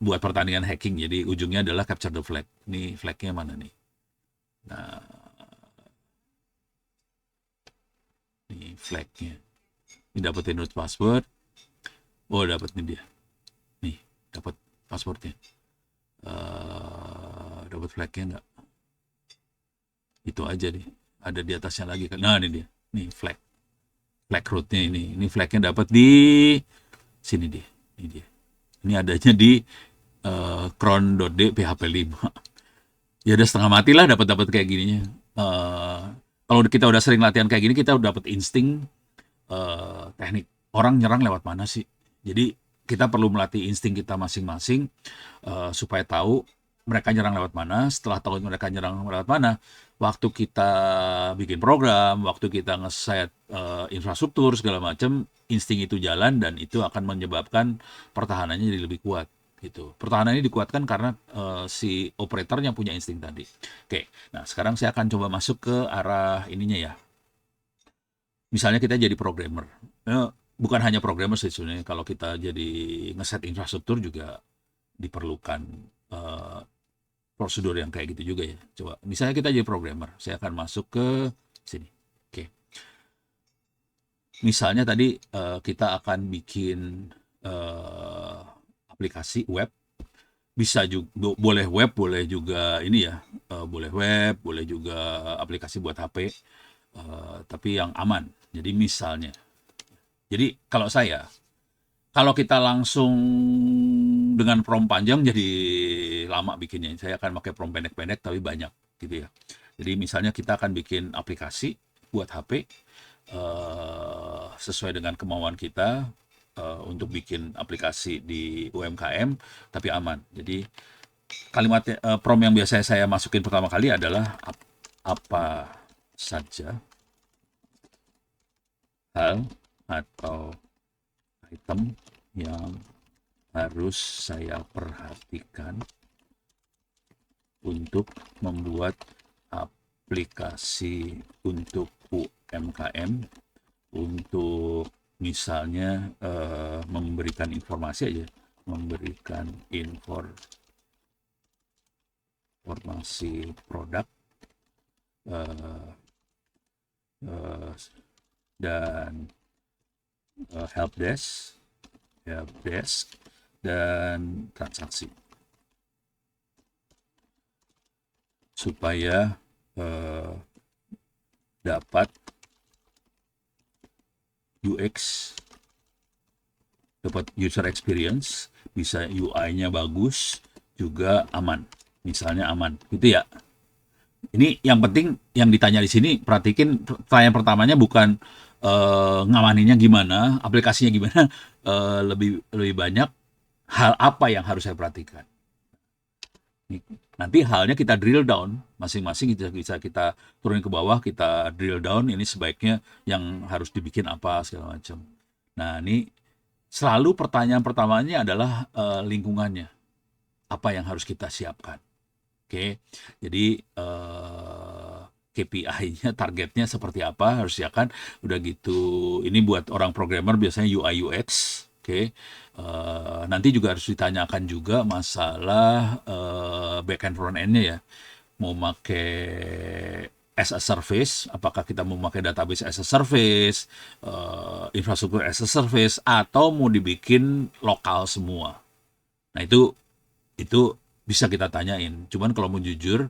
buat pertandingan hacking. Jadi ujungnya adalah capture the flag. Ini flagnya mana nih? Nah, ini flagnya. Ini dapetin root password. Oh, dapat nih dia. Nih, dapat passwordnya. Dapat flagnya nggak? Itu aja nih. Ada di atasnya lagi kan. Nah, ini dia. Nih flag. Flag rootnya ini. Ini flagnya dapat di sini dia. Ini dia. Ini adanya di cron.d php5. Ya udah setengah mati lah dapat kayak gininya. Kalau kita udah sering latihan kayak gini, kita udah dapat insting teknik orang nyerang lewat mana sih. Jadi kita perlu melatih insting kita masing-masing supaya tahu mereka nyerang lewat mana. Setelah tahu mereka nyerang lewat mana, waktu kita bikin program, waktu kita ngeset infrastruktur segala macam, insting itu jalan dan itu akan menyebabkan pertahanannya jadi lebih kuat. Gitu. Pertahanan ini dikuatkan karena si operatornya punya insting tadi. Oke, nah sekarang saya akan coba masuk ke arah ininya ya. Misalnya kita jadi programmer. Bukan hanya programmer sih sebenarnya. Kalau kita jadi ngeset infrastruktur juga diperlukan prosedur yang kayak gitu juga ya. Coba, misalnya kita jadi programmer. Saya akan masuk ke sini. Oke. Misalnya tadi kita akan bikin aplikasi web. Bisa juga, boleh web, boleh juga ini ya. Boleh web, boleh juga aplikasi buat HP. Tapi yang aman. Jadi misalnya, jadi kalau saya Kalau kita langsung dengan prompt panjang jadi lama bikinnya. Saya akan pakai prompt pendek-pendek tapi banyak gitu ya. Jadi misalnya kita akan bikin aplikasi buat HP sesuai dengan kemauan kita untuk bikin aplikasi di UMKM tapi aman. Jadi kalimat prompt yang biasa saya masukin pertama kali adalah apa saja hal atau item yang harus saya perhatikan untuk membuat aplikasi untuk UMKM, untuk misalnya memberikan informasi aja, memberikan informasi produk eh, eh, dan help desk dan transaksi supaya dapat UX, dapat user experience, bisa UI-nya bagus, juga aman. Misalnya aman, gitu ya. Ini yang penting yang ditanya di sini, perhatikan pertanyaan pertamanya bukan ngamaninnya gimana, aplikasinya gimana, lebih lebih banyak hal apa yang harus saya perhatikan. Nanti halnya kita drill down, masing-masing bisa kita turunin ke bawah, kita drill down, ini sebaiknya yang harus dibikin apa, segala macam. Nah, ini selalu pertanyaan pertamanya adalah lingkungannya. Apa yang harus kita siapkan. Oke, jadi KPI-nya, targetnya seperti apa harus siapkan. Udah gitu, ini buat orang programmer biasanya UI UX. Oke, nanti juga harus ditanyakan juga masalah back end front end-nya ya. Mau pakai as a service, apakah kita mau pakai database as a service, infrastruktur as a service, atau mau dibikin lokal semua. Nah itu bisa kita tanyain. Cuman kalau mau jujur,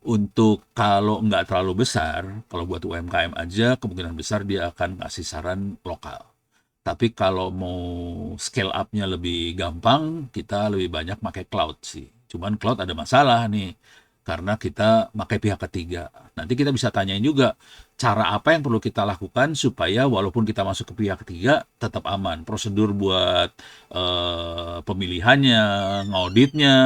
untuk kalau nggak terlalu besar, kalau buat UMKM aja, kemungkinan besar dia akan kasih saran lokal. Tapi kalau mau scale up-nya lebih gampang, kita lebih banyak pakai cloud sih. Cuman cloud ada masalah nih, karena kita pakai pihak ketiga. Nanti kita bisa tanyain juga, cara apa yang perlu kita lakukan supaya walaupun kita masuk ke pihak ketiga, tetap aman. Prosedur buat pemilihannya, ngauditnya,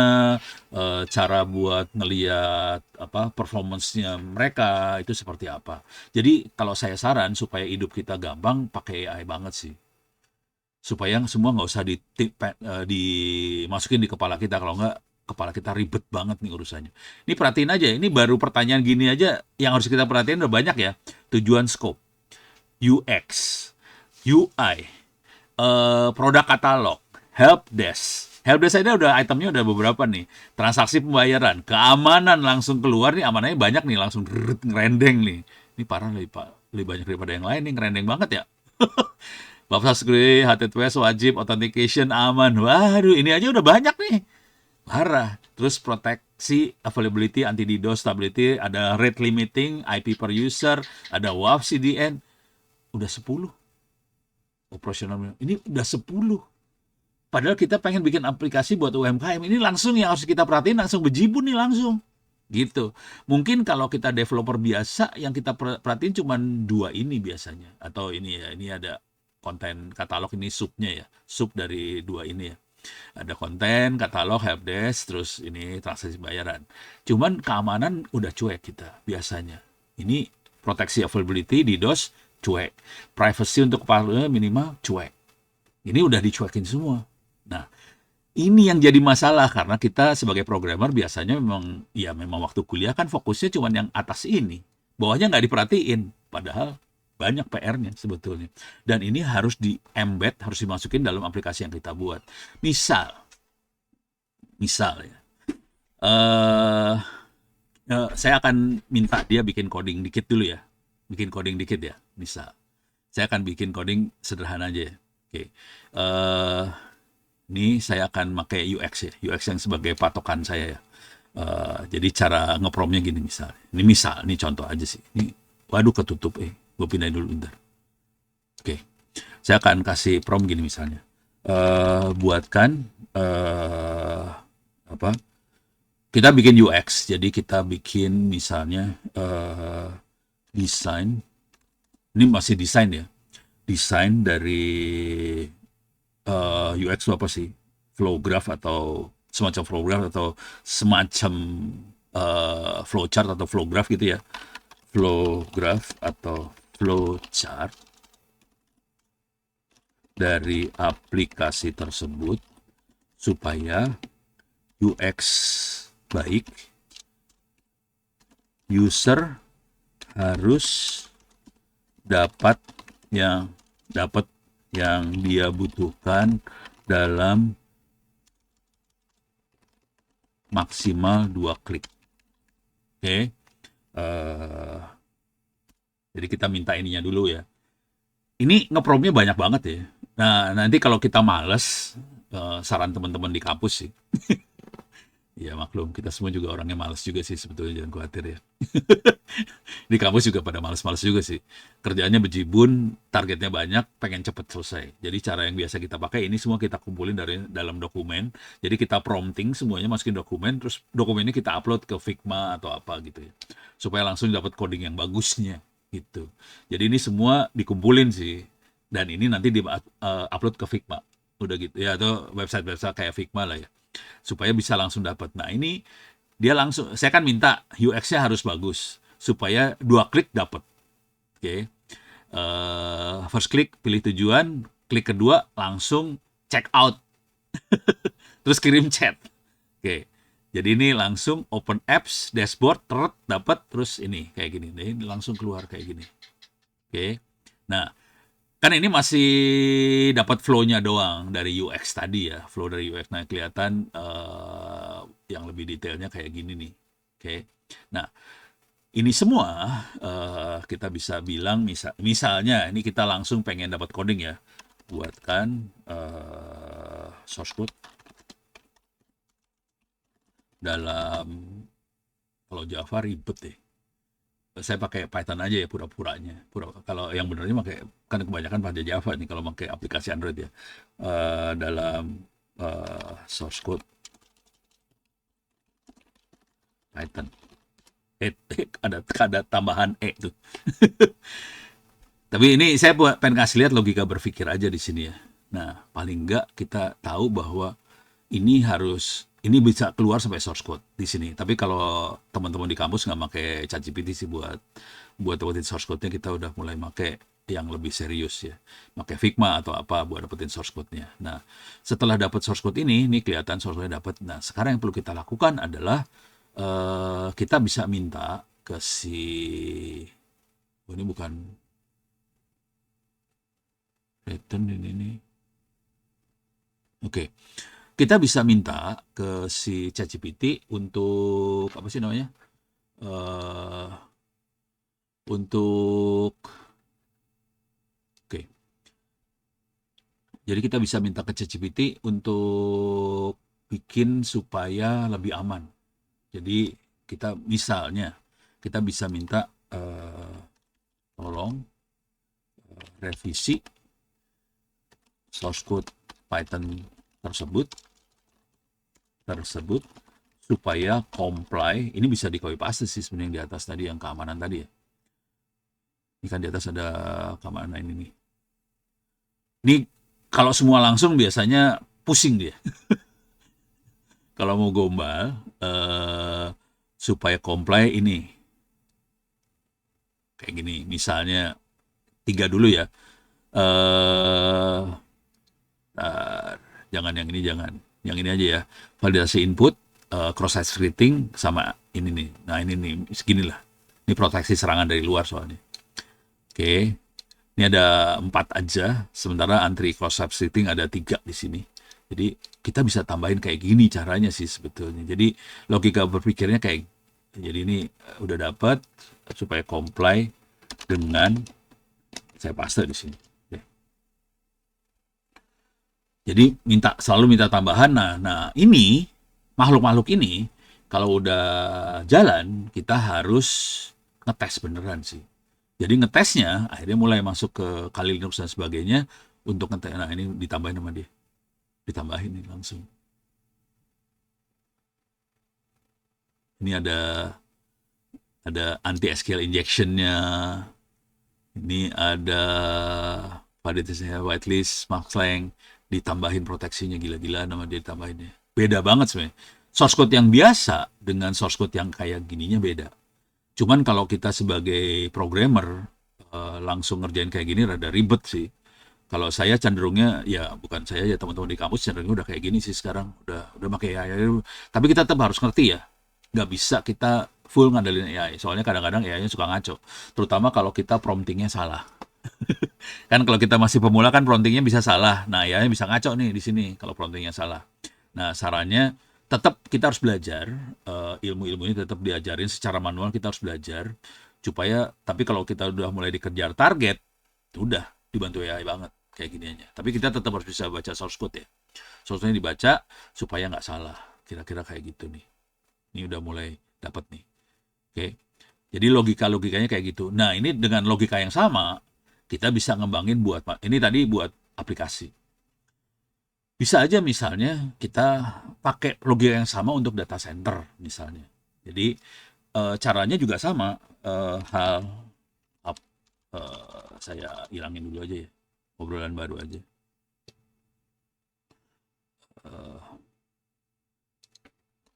cara buat ngeliat apa performance-nya mereka, itu seperti apa. Jadi kalau saya saran supaya hidup kita gampang, pakai AI banget sih supaya semua nggak usah dimasukin di kepala kita, kalau nggak kepala kita ribet banget nih urusannya. Ini perhatiin aja, ini baru pertanyaan gini aja yang harus kita perhatiin udah banyak ya. Tujuan scope, UX, UI, produk katalog, help desk. Help desk aja udah itemnya udah beberapa nih. Transaksi pembayaran, keamanan langsung keluar nih, amanannya banyak nih, langsung ngerendeng nih. Ini parah lebih banyak daripada yang lain nih, ngerendeng banget ya. Bab security, HTTPS wajib, authentication aman. Waduh, ini aja udah banyak nih. Parah. Terus proteksi, availability, anti DDoS, stability, ada rate limiting, IP per user, ada WAF CDN. Udah 10. Operasional. Ini udah 10. Padahal kita pengen bikin aplikasi buat UMKM. Ini langsung yang harus kita perhatiin, langsung bejibun nih langsung. Gitu. Mungkin kalau kita developer biasa, yang kita perhatiin cuma 2 ini biasanya. Atau ini ya, ini ada konten katalog, ini subnya ya, sub dari 2 ini ya. Ada konten, katalog, helpdesk, terus ini transaksi bayaran. Cuman keamanan udah cuek kita biasanya. Ini proteksi availability, DDoS, cuek. Privacy untuk kepala minimal, cuek. Ini udah dicuekin semua. Nah, ini yang jadi masalah karena kita sebagai programmer biasanya memang waktu kuliah kan fokusnya cuma yang atas ini. Bawahnya nggak diperhatiin. Padahal banyak PR-nya sebetulnya. Dan ini harus di-embed, harus dimasukin dalam aplikasi yang kita buat. Misal ya, saya akan minta dia bikin coding dikit dulu ya. Bikin coding dikit ya, misal. Saya akan bikin coding sederhana aja ya. Oke. Ini saya akan pakai UX ya. UX yang sebagai patokan saya ya. Jadi cara ngepromnya gini misalnya. Ini contoh aja sih. Ini, waduh ketutup gue pindahin dulu bentar. Oke. Saya akan kasih prompt gini misalnya. buatkan apa? Kita bikin UX. Jadi kita bikin misalnya desain. Ini masih desain ya. Desain dari UX itu apa sih? Flow graph atau semacam flow graph atau semacam flowchart atau flow graph gitu ya. Flow graph atau flow chart dari aplikasi tersebut supaya UX baik, user harus dapat dapat yang dia butuhkan dalam maksimal 2 klik. Oke. Jadi kita minta ininya dulu ya. Ini ngepromnya banyak banget ya. Nah, nanti kalau kita males, saran teman-teman di kampus sih. Ya maklum, kita semua juga orangnya males juga sih sebetulnya, jangan khawatir ya. Di kampus juga pada males-males juga sih. Kerjaannya bejibun, targetnya banyak, pengen cepet selesai. Jadi cara yang biasa kita pakai ini semua kita kumpulin dari dalam dokumen. Jadi kita prompting semuanya masukin dokumen, terus dokumennya kita upload ke Figma atau apa gitu ya. Supaya langsung dapat coding yang bagusnya gitu. Jadi ini semua dikumpulin sih. Dan ini nanti di upload ke Figma. Udah gitu ya, atau website-website kayak Figma lah ya. Supaya bisa langsung dapat. Nah, ini dia langsung, saya kan minta UX-nya harus bagus supaya 2 klik dapat. Oke. Okay. First klik pilih tujuan, klik kedua langsung check out, terus kirim chat. Oke. Okay. Jadi ini langsung open apps, dashboard, dapat terus ini kayak gini. Ini langsung keluar kayak gini. Oke. Okay. Nah, kan ini masih dapat flow-nya doang dari UX tadi ya, flow dari UX. Nah, kelihatan yang lebih detailnya kayak gini nih. Oke. Okay. Nah, ini semua kita bisa bilang misalnya ini kita langsung pengen dapat coding ya, buatkan source code dalam, kalau Java ribet deh. Saya pakai Python aja ya pura-puranya. Kalau yang benernya pakai, kan kebanyakan pakai Java nih kalau pakai aplikasi Android ya. Dalam source code Python. Ada tambahan tuh. Tapi ini saya pengen kasih lihat logika berpikir aja di sini ya. Nah, paling enggak kita tahu bahwa ini bisa keluar sampai source code di sini. Tapi kalau teman-teman di kampus nggak pakai ChatGPT sih buat dapetin source code-nya, kita udah mulai pakai yang lebih serius ya. Pakai Figma atau apa buat dapetin source code-nya. Nah, setelah dapat source code ini kelihatan source code-nya dapat. Nah, sekarang yang perlu kita lakukan adalah kita bisa minta ke ini bukan pattern ini. Oke. Kita bisa minta ke si ChatGPT untuk apa sih namanya? Uh, untuk oke. Jadi kita bisa minta ke ChatGPT untuk bikin supaya lebih aman. Jadi misalnya kita bisa minta tolong revisi source code Python tersebut supaya comply. Ini bisa di copy paste sih sebenarnya di atas tadi yang keamanan tadi ya. Ini kan di atas ada keamanan ini nih. Ini kalau semua langsung biasanya pusing dia. Kalau mau gombal supaya comply ini kayak gini. Misalnya 3 dulu ya. Jangan yang ini, jangan. Yang ini aja ya. Validasi input, cross-site scripting, sama ini nih. Nah ini nih, seginilah. Ini proteksi serangan dari luar soalnya. Oke. Ini ada 4 aja, sementara anti cross-site scripting ada 3 di sini. Jadi kita bisa tambahin kayak gini caranya sih sebetulnya. Jadi logika berpikirnya kayak, jadi ini udah dapat supaya comply dengan, saya paste di sini. Jadi selalu minta tambahan. Nah ini makhluk-makhluk ini kalau udah jalan kita harus ngetes beneran sih. Jadi ngetesnya akhirnya mulai masuk ke kali Linux dan sebagainya untuk ngetes. Nah ini ditambahin sama dia. ditambahin nih langsung. Ini ada anti SQL injection-nya, ini ada validasi whitelist, Maxlang, ditambahin proteksinya gila-gila nama dia ditambahinnya. Beda banget sebenarnya. Source code yang biasa dengan source code yang kayak gininya beda. Cuman kalau kita sebagai programmer langsung ngerjain kayak gini rada ribet sih. Kalau saya cenderungnya ya bukan saya ya teman-teman di kampus cenderungnya udah kayak gini sih sekarang udah pakai AI. Tapi kita tetap harus ngerti ya. Nggak bisa kita full ngandelin AI. Soalnya kadang-kadang AI-nya suka ngaco. Terutama kalau kita promptingnya salah. Kan kalau kita masih pemula kan promptingnya bisa salah. Nah, AI bisa ngaco nih di sini kalau promptingnya salah. Nah, sarannya tetap kita harus belajar, ilmu-ilmu ini tetap diajarin secara manual, kita harus belajar supaya tapi kalau kita udah mulai dikejar target, udah dibantu AI banget kayak gini aja. Tapi kita tetap harus bisa baca source code ya. Source code-nya dibaca supaya nggak salah. Kira-kira kayak gitu nih. Ini udah mulai dapat nih. Oke. Jadi logika-logikanya kayak gitu. Nah, ini dengan logika yang sama, kita bisa ngembangin ini tadi buat aplikasi. Bisa aja misalnya kita pakai logika yang sama untuk data center misalnya. Jadi caranya juga sama. Hal saya hilangin dulu aja ya. Obrolan baru aja.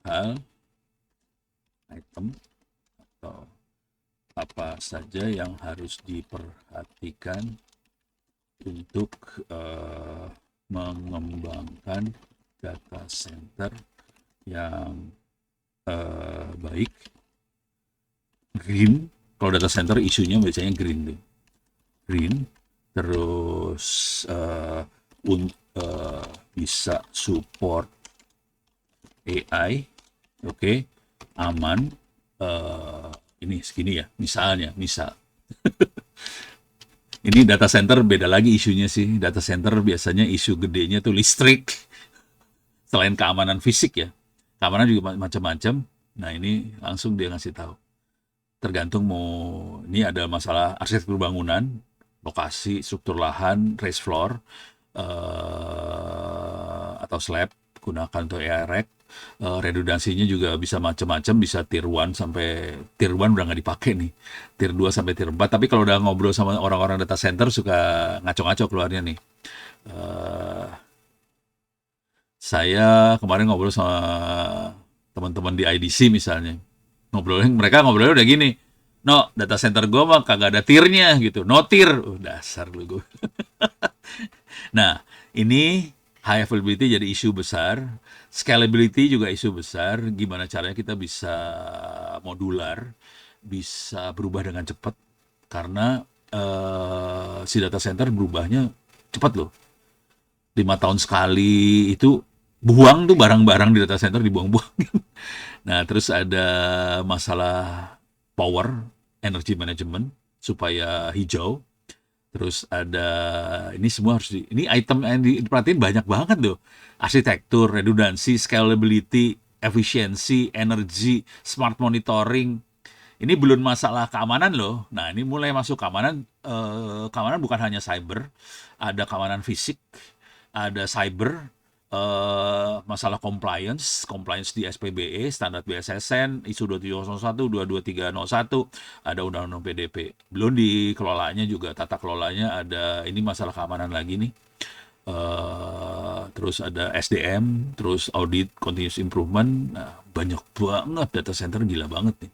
Hal item atau apa saja yang harus diperhatikan untuk mengembangkan data center yang baik. Green, kalau data center isunya biasanya green tuh. Green, terus bisa support AI, oke, aman, ini segini ya, misal. Ini data center beda lagi isunya sih. Data center biasanya isu gedenya tuh listrik. Selain keamanan fisik ya, keamanan juga macam-macam. Nah ini langsung dia ngasih tahu. Tergantung mau ini ada masalah arsitektur bangunan, lokasi, struktur lahan, raised floor, atau slab gunakan untuk AI rack. Redundansinya juga bisa macam-macam, bisa tier 1 sampai tier 1 udah nggak dipakai nih. Tier 2 sampai tier 4, tapi kalau udah ngobrol sama orang-orang data center suka ngaco-ngaco keluarnya nih. Saya kemarin ngobrol sama teman-teman di IDC misalnya. Mereka ngobrolnya udah gini. No, data center gue mah kagak ada tiernya gitu. No tier. Dasar lu gue. Nah, ini high availability jadi isu besar, scalability juga isu besar, gimana caranya kita bisa modular, bisa berubah dengan cepat, karena si data center berubahnya cepat loh. 5 tahun sekali itu buang tuh barang-barang di data center dibuang-buang. Nah, terus ada masalah power, energy management, supaya hijau. Terus ada ini semua harus ini item yang diperhatiin banyak banget loh. Arsitektur, redundansi, scalability, efisiensi, energi, smart monitoring. Ini belum masalah keamanan loh. Nah, ini mulai masuk keamanan. Keamanan bukan hanya cyber, ada keamanan fisik, ada cyber, masalah compliance di SPBE, standar BSSN, ISO 27001, 22301, ada undang-undang PDP. Belum di kelolanya juga, tata kelolanya ada, ini masalah keamanan lagi nih. Terus ada SDM, terus audit continuous improvement. Nah, banyak banget data center, gila banget nih.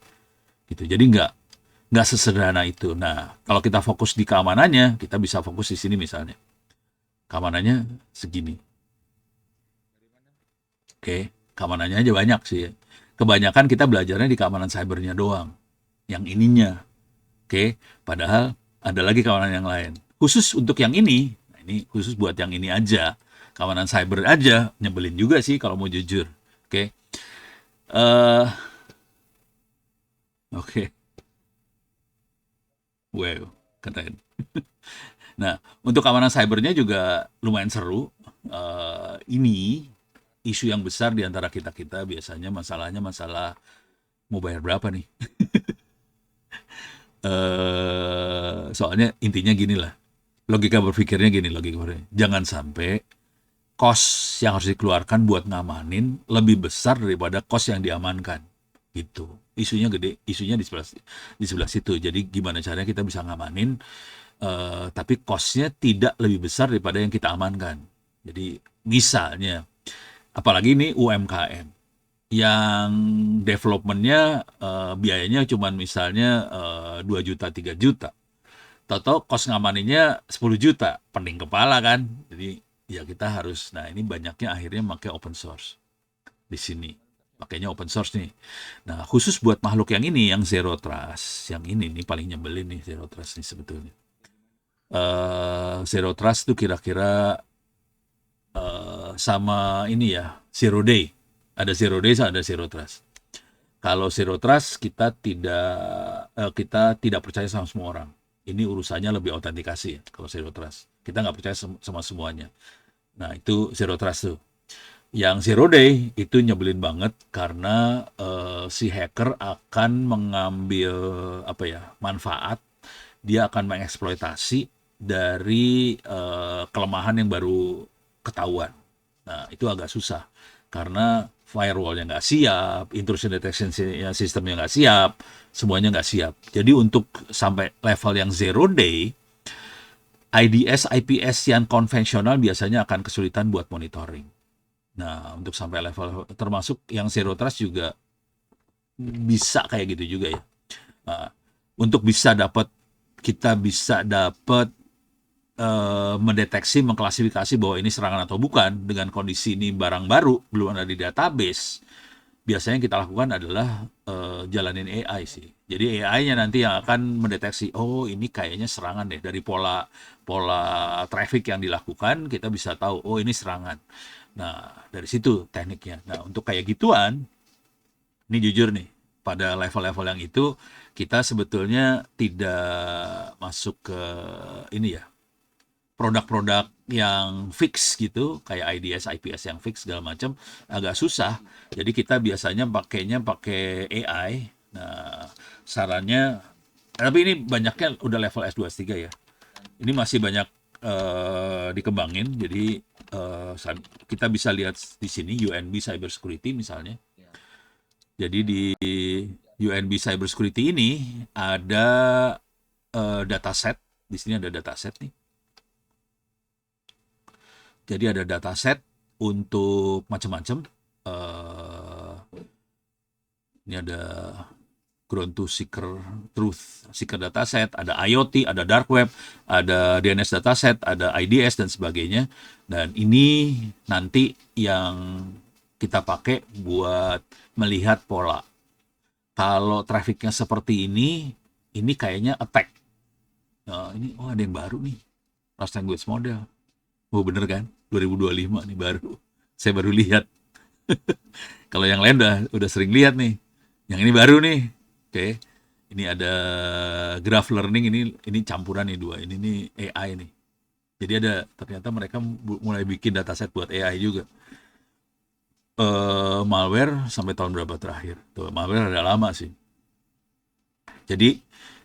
Gitu. Jadi nggak sesederhana itu. Nah, kalau kita fokus di keamanannya, kita bisa fokus di sini misalnya. Keamanannya segini. Oke, keamanannya aja banyak sih ya. Kebanyakan kita belajarnya di keamanan cybernya doang. Yang ininya. Oke, padahal ada lagi keamanan yang lain. Khusus untuk yang ini, nah ini khusus buat yang ini aja. Keamanan cyber aja, nyebelin juga sih kalau mau jujur. Oke. eh Oke. Wow, keren. Nah, untuk keamanan cybernya juga lumayan seru. Ini isu yang besar di antara kita-kita biasanya masalahnya masalah mau bayar berapa nih. Soalnya intinya gini lah, logika berpikirnya gini, jangan sampai cost yang harus dikeluarkan buat ngamanin lebih besar daripada cost yang diamankan gitu. Isunya gede, isunya di sebelah situ. Jadi gimana caranya kita bisa ngamanin tapi cost-nya tidak lebih besar daripada yang kita amankan. Jadi misalnya, apalagi ini UMKM yang development-nya biayanya cuma misalnya 2 juta, 3 juta. Tahu-tahu cost ngamaninnya 10 juta, pening kepala kan. Jadi ya kita harus, nah ini banyaknya akhirnya pakai open source di sini. Pakainya open source nih. Nah, khusus buat makhluk yang ini, yang zero trust, yang ini nih paling nyebelin nih zero trust nih sebetulnya. Zero trust tuh kira-kira sama ini ya, zero day. Ada zero day, ada zero trust. Kalau zero trust kita tidak percaya sama semua orang. Ini urusannya lebih autentikasi ya, kalau zero trust. Kita nggak percaya sama semuanya. Nah, itu zero trust tuh. Yang zero day itu nyebelin banget karena si hacker akan mengambil apa ya, manfaat, dia akan mengeksploitasi dari kelemahan yang baru ketahuan. Nah, itu agak susah karena firewall-nya nggak siap, intrusion detection sistemnya nggak siap, semuanya nggak siap. Jadi untuk sampai level yang zero day, IDS, IPS yang konvensional biasanya akan kesulitan buat monitoring. Nah, untuk sampai level termasuk yang zero trust juga bisa kayak gitu juga ya. Nah, untuk kita bisa dapat mendeteksi, mengklasifikasi bahwa ini serangan atau bukan dengan kondisi ini barang baru, belum ada di database. Biasanya yang kita lakukan adalah jalanin AI sih. Jadi AI-nya nanti yang akan mendeteksi, oh ini kayaknya serangan deh. Dari pola traffic yang dilakukan, kita bisa tahu, oh ini serangan. Nah, dari situ tekniknya. Nah, untuk kayak gituan, ini jujur nih, pada level-level yang itu, kita sebetulnya tidak masuk ke ini ya, produk-produk yang fix gitu, kayak IDS, IPS yang fix segala macam, agak susah. Jadi kita biasanya pakai AI. Nah, sarannya, tapi ini banyaknya udah level S2 S3 ya. Ini masih banyak dikembangin. Jadi kita bisa lihat di sini UNB Cyber Security misalnya. Jadi di UNB Cyber Security ini ada dataset. Di sini ada dataset nih. Jadi ada dataset untuk macam-macam. Ini ada Ground to Seeker Truth, Seeker dataset, ada IoT, ada Dark Web, ada DNS dataset, ada IDS dan sebagainya. Dan ini nanti yang kita pakai buat melihat pola. Kalau trafficnya seperti ini kayaknya attack. Nah, ini ada yang baru nih, Large Language Model. Oh bener kan? 2025 nih baru. Saya baru lihat. Kalau yang lain udah sering lihat nih. Yang ini baru nih. Oke. Ini ada graph learning, ini campuran nih dua. Ini nih AI nih. Jadi ternyata mereka mulai bikin dataset buat AI juga. Malware sampai tahun berapa terakhir? Tuh, malware ada lama sih. Jadi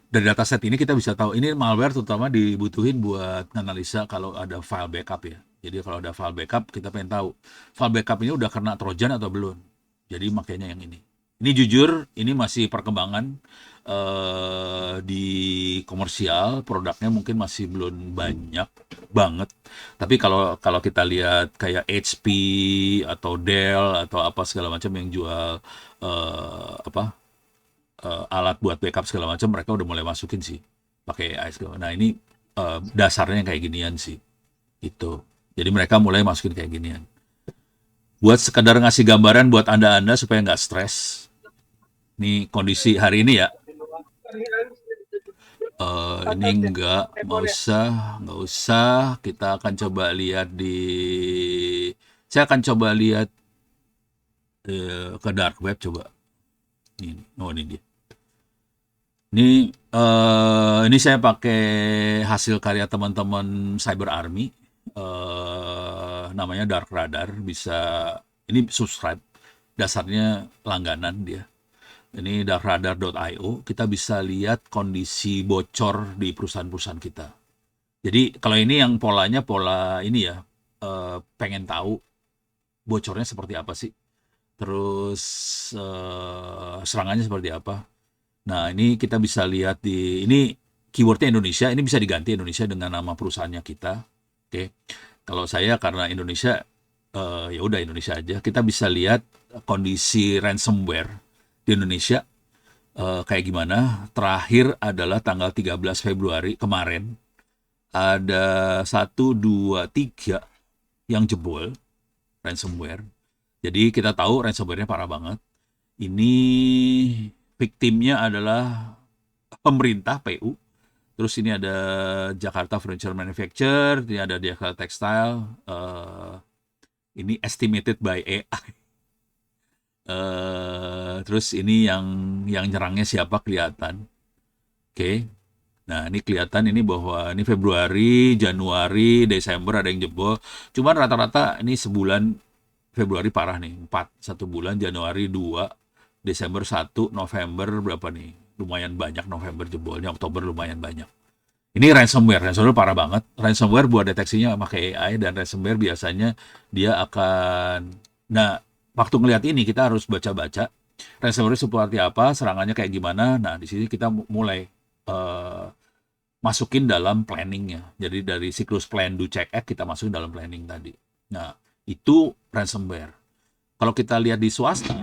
dari dataset ini kita bisa tahu ini malware terutama dibutuhin buat analisa kalau ada file backup ya. Jadi kalau ada file backup kita pengen tahu file backup ini udah kena trojan atau belum. Jadi makanya yang ini. Ini jujur ini masih perkembangan di komersial, produknya mungkin masih belum banyak banget. Tapi kalau kita lihat kayak HP atau Dell atau apa segala macam yang jual alat buat backup segala macam, mereka udah mulai masukin sih pakai AI segala. Nah ini dasarnya kayak ginian sih itu. Jadi mereka mulai masukin kayak ginian buat sekedar ngasih gambaran buat anda supaya nggak stres. Ini kondisi hari ini ya. Ini nggak usah. Kita akan coba lihat saya akan coba lihat ke dark web coba. Ini dia. Ini saya pakai hasil karya teman-teman Cyber Army, namanya Dark Radar. Ini subscribe, dasarnya langganan dia. Ini darkradar.io. Kita bisa lihat kondisi bocor di perusahaan-perusahaan kita. Jadi kalau ini yang pola ini ya, pengen tahu bocornya seperti apa sih, terus serangannya seperti apa. Nah, ini kita bisa lihat di ini keywordnya Indonesia, ini bisa diganti Indonesia dengan nama perusahaannya kita. Oke. Kalau saya karena Indonesia, ya udah Indonesia aja. Kita bisa lihat kondisi ransomware di Indonesia kayak gimana. Terakhir adalah tanggal 13 Februari kemarin. Ada satu, dua, tiga yang jebol ransomware. Jadi kita tahu ransomware-nya parah banget. Ini victimnya adalah pemerintah PU. Terus ini ada Jakarta Furniture Manufacture, ini ada Jakarta Textile. Ini estimated by AI. Terus ini yang nyerangnya siapa kelihatan. Oke. Nah, ini kelihatan ini bahwa ini Februari, Januari, Desember ada yang jebol. Cuman rata-rata ini sebulan Februari parah nih, 4, 1 bulan, Januari 2, Desember 1, November berapa nih? Lumayan banyak November jebolnya, Oktober lumayan banyak. Ini ransomware parah banget. Ransomware buat deteksinya pakai AI, dan ransomware biasanya dia akan, nah, waktu ngelihat ini kita harus baca-baca ransomware seperti apa, serangannya kayak gimana. Nah, di sini kita mulai eh, masukin dalam planningnya. Jadi dari siklus plan, do, check, act kita masukin dalam planning tadi. Nah, itu ransomware. Kalau kita lihat di swasta,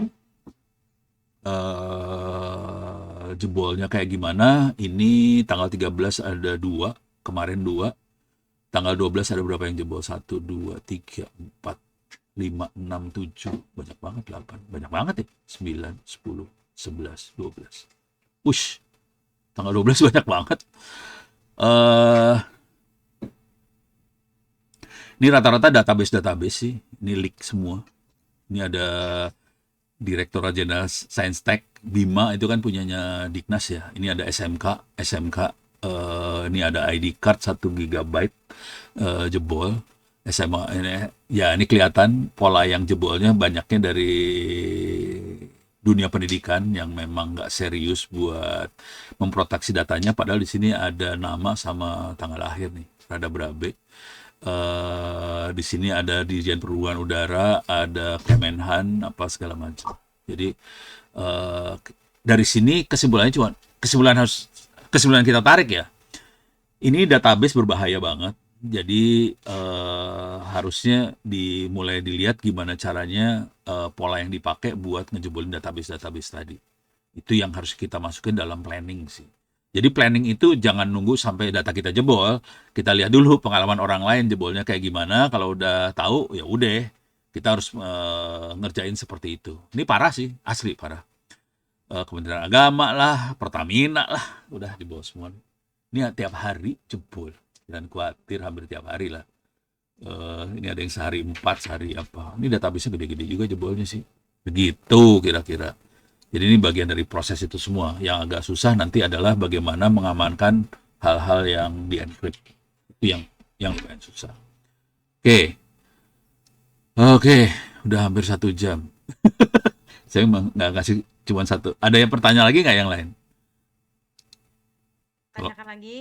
jebolnya kayak gimana, ini tanggal 13 ada 2, kemarin 2, tanggal 12 ada berapa yang jebol? 1, 2, 3, 4, 5, 6, 7, banyak banget, 8, banyak banget ya, 9, 10, 11, 12. Ush, tanggal 12 banyak banget. eh ini rata-rata database sih, ini leak semua. Ini ada Direktorat Jenderal Sains Tech Bima, itu kan punyanya Dignas ya. Ini ada SMK, ini ada ID card 1 GB jebol. SMA ini ya, ini kelihatan pola yang jebolnya banyaknya dari dunia pendidikan yang memang nggak serius buat memproteksi datanya, padahal di sini ada nama sama tanggal lahir nih, rada berabe. Di sini ada Dirjen Perhubungan Udara, ada Kemenhan, apa segala macam. Jadi dari sini kesimpulan kita tarik ya, ini database berbahaya banget. Jadi harusnya dimulai dilihat gimana caranya, pola yang dipakai buat ngejebolin database tadi. Itu yang harus kita masukin dalam planning sih. Jadi planning itu jangan nunggu sampai data kita jebol, kita lihat dulu pengalaman orang lain jebolnya kayak gimana. Kalau udah tahu ya udah, kita harus ngerjain seperti itu. Ini parah sih, asli parah. Kementerian Agama lah, Pertamina lah, udah jebol semua. Ini tiap hari jebol, dan khawatir hampir tiap hari lah. Ini ada yang sehari 4, sehari apa. Ini database-nya gede-gede juga jebolnya sih. Begitu kira-kira. Jadi ini bagian dari proses itu semua. Yang agak susah nanti adalah bagaimana mengamankan hal-hal yang di-encrypt. Itu yang lumayan susah. Oke, udah hampir 1 jam. Saya nggak kasih cuma satu. Ada yang pertanyaan lagi nggak yang lain? Kalau Tanyakan lagi.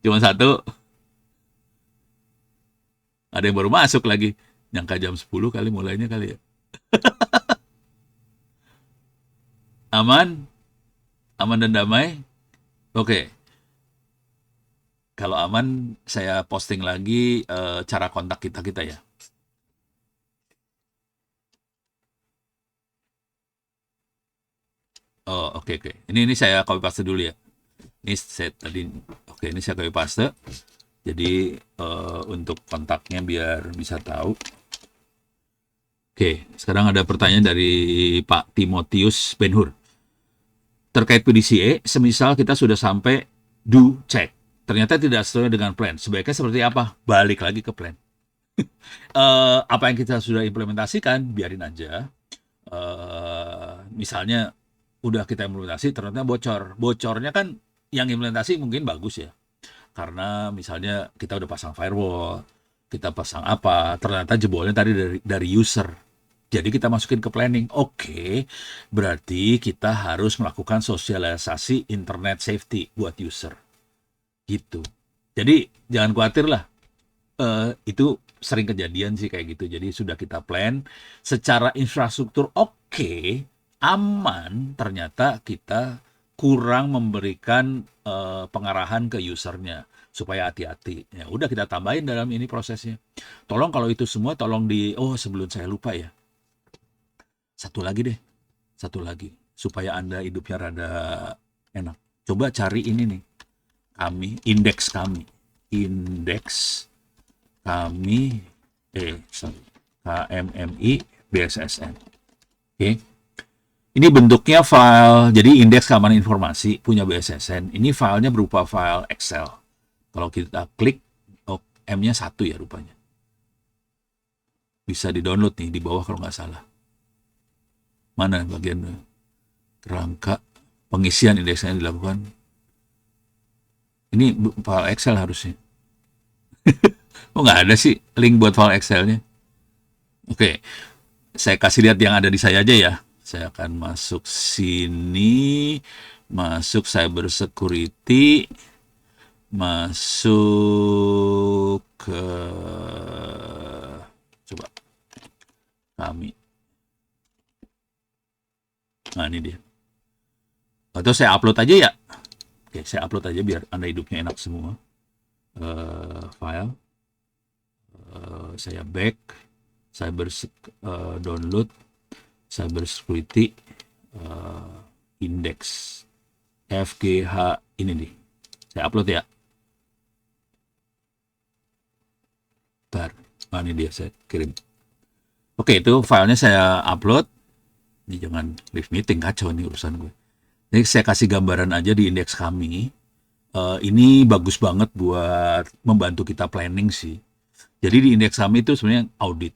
cuma satu, ada yang baru masuk lagi. Nyangka jam 10 kali mulainya kali ya. Aman? Aman dan damai? Oke. Kalau aman, saya posting lagi cara kontak kita ya. Oh, oke. Ini saya copy paste dulu ya. Ini saya tadi, oke, ini saya copy paste. Jadi untuk kontaknya biar bisa tahu. Oke, sekarang ada pertanyaan dari Pak Timotius Benhur. Terkait PDCA, semisal kita sudah sampai do check, ternyata tidak sesuai dengan plan. Sebaiknya seperti apa? Balik lagi ke plan. Apa yang kita sudah implementasikan, biarin aja. Misalnya udah kita implementasi, ternyata bocornya kan yang implementasi mungkin bagus ya, karena misalnya kita udah pasang firewall, kita pasang apa, ternyata jebolnya tadi dari user. Jadi kita masukin ke planning. Oke, berarti kita harus melakukan sosialisasi internet safety buat user gitu. Jadi jangan khawatir lah, Itu sering kejadian sih kayak gitu. Jadi sudah kita plan secara infrastruktur oke, aman, ternyata kita kurang memberikan pengarahan ke usernya supaya hati-hati. Ya udah kita tambahin dalam ini prosesnya. Tolong kalau itu semua tolong oh sebelum saya lupa ya. Satu lagi deh, satu lagi supaya Anda hidupnya rada enak. Coba cari ini nih, indeks kami. Indeks kami sorry, KMMI BSSN. Oke. Ini bentuknya file, jadi indeks keamanan informasi punya BSSN. Ini filenya berupa file Excel. Kalau kita klik, M-nya 1 ya rupanya. Bisa di-download nih di bawah kalau nggak salah. Mana bagian kerangka pengisian indeksnya dilakukan. Ini file Excel harusnya. Oh nggak ada sih link buat file Excel-nya. Oke, saya kasih lihat yang ada di saya aja ya. Saya akan masuk sini, masuk cyber security, masuk ke coba kami. Nah ini dia. Atau saya upload aja ya. Oke, saya upload aja biar Anda hidupnya enak semua. File, saya back, cyber download, cyber security, index, FGH ini nih. Saya upload ya. Bentar. Nah, ini dia saya kirim. Oke, itu filenya saya upload. Ini jangan leave meeting, kacau nih urusan gue. Ini saya kasih gambaran aja di indeks kami. Ini bagus banget buat membantu kita planning sih. Jadi di indeks kami itu sebenarnya audit.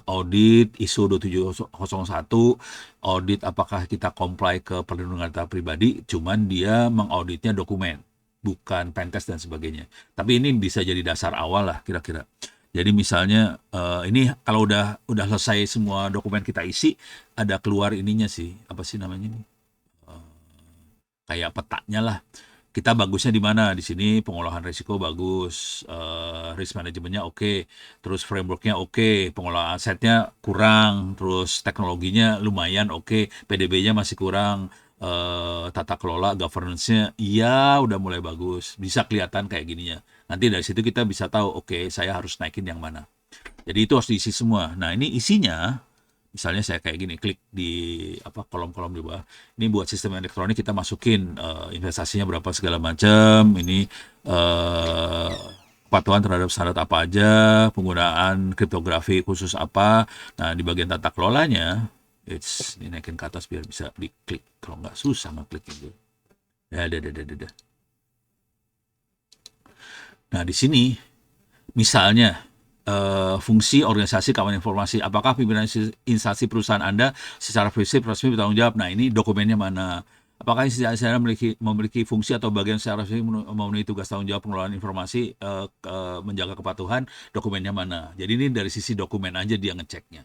Audit ISO 27001, audit apakah kita comply ke perlindungan data pribadi, cuman dia mengauditnya dokumen, bukan pentest dan sebagainya. Tapi ini bisa jadi dasar awal lah kira-kira. Jadi misalnya ini kalau udah selesai semua dokumen kita isi, ada keluar ininya sih, apa sih namanya nih? Kayak petanya lah. Kita bagusnya di mana? Di sini pengolahan risiko bagus, risk manajemennya oke, terus frameworknya oke, pengolahan asetnya kurang, terus teknologinya lumayan oke, PDB-nya masih kurang, tata kelola governance-nya iya udah mulai bagus, bisa kelihatan kayak gininya. Nanti dari situ kita bisa tahu, oke saya harus naikin yang mana. Jadi itu harus diisi semua. Nah ini isinya, misalnya saya kayak gini, klik di kolom-kolom di bawah. Ini buat sistem elektronik kita masukin investasinya berapa segala macam. Ini kepatuhan terhadap standar apa aja, penggunaan kriptografi khusus apa. Nah di bagian tata kelolanya, ini naikin ke atas biar bisa diklik. Kalau nggak susah ngeklik itu. Ya, dah. Nah di sini misalnya fungsi organisasi keamanan informasi. Apakah pimpinan instansi perusahaan Anda secara fisik resmi bertanggung jawab? Nah, ini dokumennya mana? Apakah instansi Anda memiliki fungsi atau bagian secara resmi memenuhi tugas tanggung jawab pengelolaan informasi, menjaga kepatuhan? Dokumennya mana? Jadi ini dari sisi dokumen aja dia ngeceknya.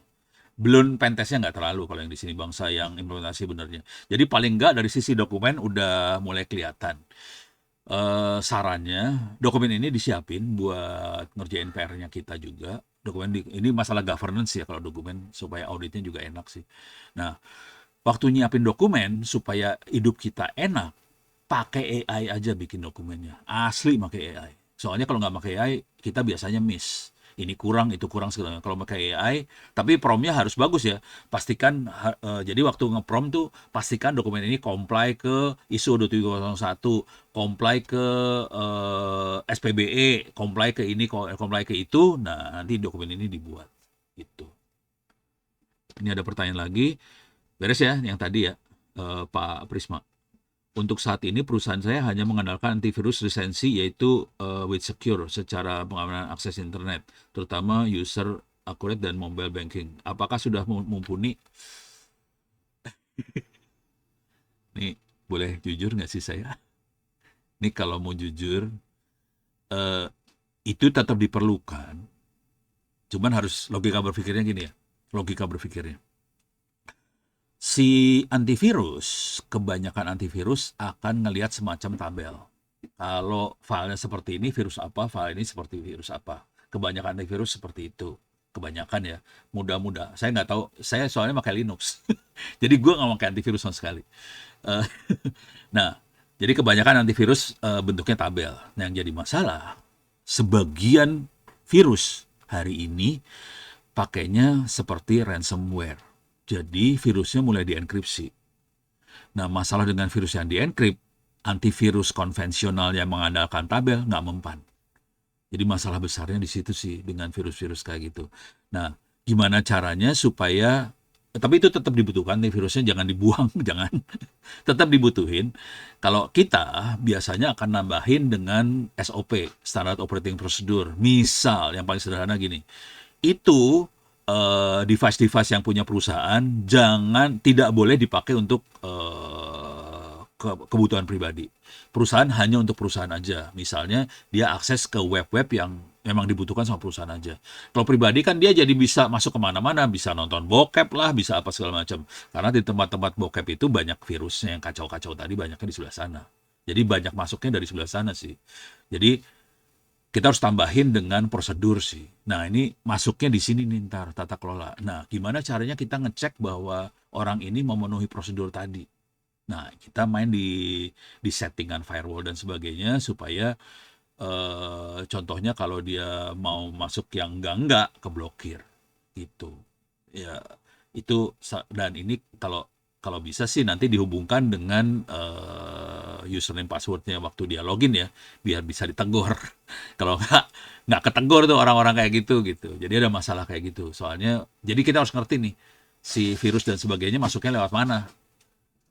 Belum pentesnya nggak terlalu kalau yang di sini bangsa yang implementasi benernya. Jadi paling nggak dari sisi dokumen udah mulai kelihatan. Sarannya dokumen ini disiapin buat ngerjain PR-nya kita juga. Ini masalah governance ya kalau dokumen supaya auditnya juga enak sih. Nah, waktu nyiapin dokumen supaya hidup kita enak, pakai AI aja bikin dokumennya. Asli pakai AI. Soalnya kalau nggak pakai AI, kita biasanya miss. Ini kurang, itu kurang segala macam. Kalau pakai AI, tapi promnya harus bagus ya. Pastikan, jadi waktu nge-prom tuh, pastikan dokumen ini comply ke ISO 27001, comply ke SPBE, comply ke ini, comply ke itu. Nah, nanti dokumen ini dibuat. Gitu. Ini ada pertanyaan lagi. Beres ya, yang tadi ya, Pak Prisma. Untuk saat ini perusahaan saya hanya mengandalkan antivirus lisensi yaitu WithSecure secara pengamanan akses internet, terutama user account dan mobile banking. Apakah sudah mumpuni? Nih, boleh jujur nggak sih saya? Nih kalau mau jujur, itu tetap diperlukan. Cuman harus logika berpikirnya gini ya. Logika berpikirnya. Si antivirus, kebanyakan antivirus akan ngelihat semacam tabel. Kalau filenya seperti ini virus apa, file ini seperti virus apa. Kebanyakan antivirus seperti itu. Kebanyakan ya. Mudah-mudah. Saya nggak tahu. Saya soalnya pakai Linux. Jadi gue nggak pakai antivirus sama sekali. Eh, nah, jadi kebanyakan antivirus bentuknya tabel. Nah, yang jadi masalah, sebagian virus hari ini pakainya seperti ransomware. Jadi virusnya mulai dienkripsi. Nah, masalah dengan virus yang dienkrip, antivirus konvensional yang mengandalkan tabel nggak mempan. Jadi masalah besarnya di situ sih dengan virus-virus kayak gitu. Nah, gimana caranya supaya tapi itu tetap dibutuhkan nih virusnya jangan dibuang, jangan tetap dibutuhin. Kalau kita biasanya akan nambahin dengan SOP, Standard Operating Procedure. Misal yang paling sederhana gini, itu device-device yang punya perusahaan tidak boleh dipakai untuk kebutuhan pribadi. Perusahaan hanya untuk perusahaan aja. Misalnya dia akses ke web-web yang memang dibutuhkan sama perusahaan aja. Kalau pribadi kan dia jadi bisa masuk kemana-mana, bisa nonton bokep lah, bisa apa segala macam. Karena di tempat-tempat bokep itu banyak virusnya yang kacau-kacau tadi banyaknya di sebelah sana. Jadi banyak masuknya dari sebelah sana sih. Jadi kita harus tambahin dengan prosedur sih. Nah, ini masuknya di sini nih ntar tata kelola. Nah, gimana caranya kita ngecek bahwa orang ini memenuhi prosedur tadi? Nah, kita main di settingan firewall dan sebagainya supaya contohnya kalau dia mau masuk yang enggak keblokir gitu. Ya, itu dan ini kalau kalau bisa sih nanti dihubungkan dengan username passwordnya waktu dia login ya, biar bisa ditegur. Kalau nggak ketegur tuh orang-orang kayak gitu gitu. Jadi ada masalah kayak gitu. Soalnya jadi kita harus ngerti nih si virus dan sebagainya masuknya lewat mana.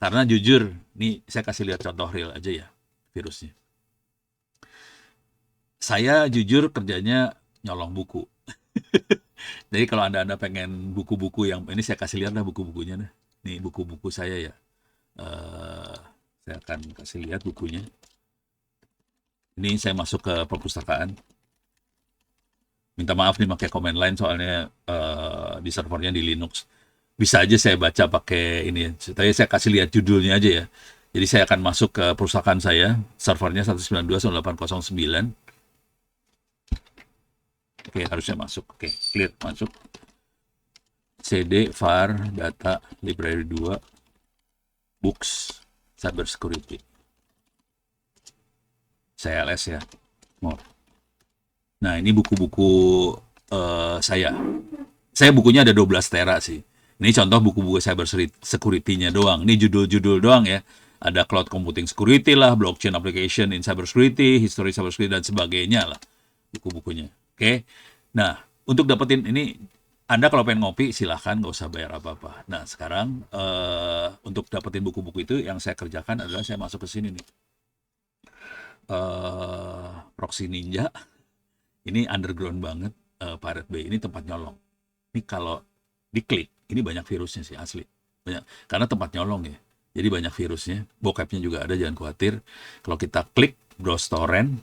Karena jujur, nih saya kasih lihat contoh real aja ya virusnya. Saya jujur kerjanya nyolong buku. Jadi kalau anda pengen buku-buku yang ini saya kasih lihat lah buku-bukunya nih. Nih buku-buku saya ya. Eh, saya akan kasih lihat bukunya. Ini saya masuk ke perpustakaan. Minta maaf nih pakai command line soalnya di servernya di Linux. Bisa aja saya baca pakai ini. Tapi saya kasih lihat judulnya aja ya. Jadi saya akan masuk ke perusahaan saya, servernya 192.168.09. Oke, harusnya masuk. Oke, clear masuk. CD, var, data, library 2, books, cyber security. CLS ya. More. Nah, ini buku-buku saya. Saya bukunya ada 12 tera sih. Ini contoh buku-buku cyber security-nya doang. Ini judul-judul doang ya. Ada cloud computing security lah, blockchain application in cyber security, history cyber security dan sebagainya lah buku-bukunya. Oke. Nah, untuk dapetin ini Anda kalau pengen ngopi silahkan nggak usah bayar apa-apa. Nah, sekarang untuk dapetin buku-buku itu yang saya kerjakan adalah saya masuk ke sini nih. Proxy Ninja. Ini underground banget. Pirate Bay ini tempat nyolong. Ini kalau diklik, ini banyak virusnya sih asli. Banyak. Karena tempat nyolong ya. Jadi banyak virusnya. Bokepnya juga ada, jangan khawatir. Kalau kita klik browse torrent,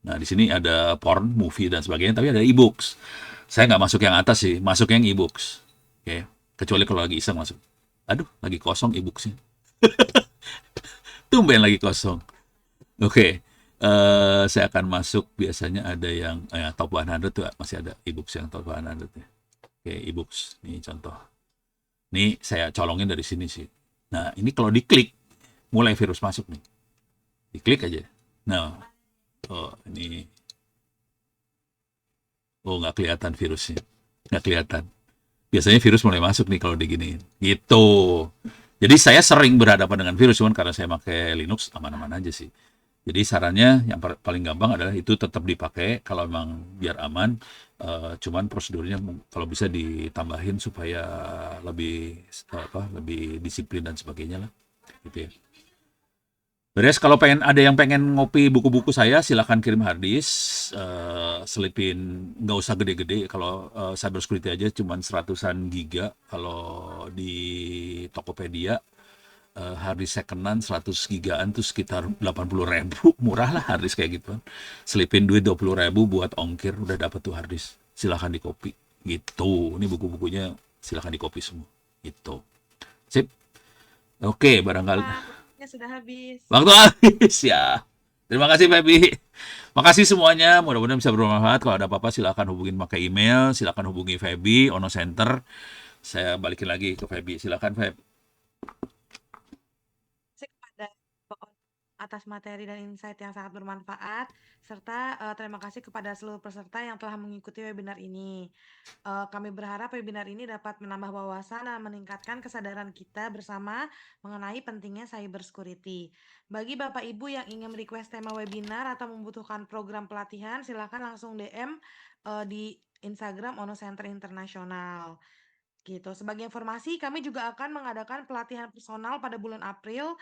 nah di sini ada porn, movie dan sebagainya, tapi ada e-books. Saya nggak masuk yang atas sih, masuk yang e-books. Oke. Kecuali kalau lagi iseng masuk. Aduh, lagi kosong e-booksnya. Tumben lagi kosong. Oke. Saya akan masuk biasanya ada yang top 100 tuh masih ada e-books yang top 100 ya. Oke, e-books. Ini contoh. Ini saya colongin dari sini sih. Nah, ini kalau diklik, mulai virus masuk nih. Diklik aja. Nah, oh ini. Oh, nggak kelihatan virusnya. Nggak kelihatan. Biasanya virus mulai masuk nih kalau diginiin. Gitu. Jadi saya sering berhadapan dengan virus, cuman karena saya pakai Linux, aman-aman aja sih. Jadi sarannya yang paling gampang adalah itu tetap dipakai kalau memang biar aman. Cuman prosedurnya kalau bisa ditambahin supaya lebih disiplin dan sebagainya lah. Gitu ya. Beres kalau ada yang pengen ngopi buku-buku saya silahkan kirim harddisk, selipin nggak usah gede-gede kalau cyber security aja cuman 100-an giga kalau di Tokopedia. Harddisk secondan 100 gigaan tuh sekitar 80.000, murah lah harddisk kayak gitu kan. Selipin duit 20.000 buat ongkir udah dapet tuh harddisk. Silahkan dikopi gitu. Ini buku-bukunya silahkan dikopi semua gitu. Sip. Oke, barangkali Pak, waktunya sudah habis. waktu habis ya. Terima kasih Feby. Makasih semuanya. Mudah-mudahan bisa bermanfaat. Kalau ada apa-apa silakan hubungin pakai email, silakan hubungi Feby Ono Center. Saya balikin lagi ke Feby. Silakan Feb. Kasih kepada Bapak atas materi dan insight yang sangat bermanfaat, serta terima kasih kepada seluruh peserta yang telah mengikuti webinar ini. Kami berharap webinar ini dapat menambah wawasan dan meningkatkan kesadaran kita bersama mengenai pentingnya cybersecurity. Bagi Bapak Ibu yang ingin request tema webinar atau membutuhkan program pelatihan, silakan langsung DM di Instagram Ono Center Internasional. Gitu. Sebagai informasi, kami juga akan mengadakan pelatihan personal pada bulan April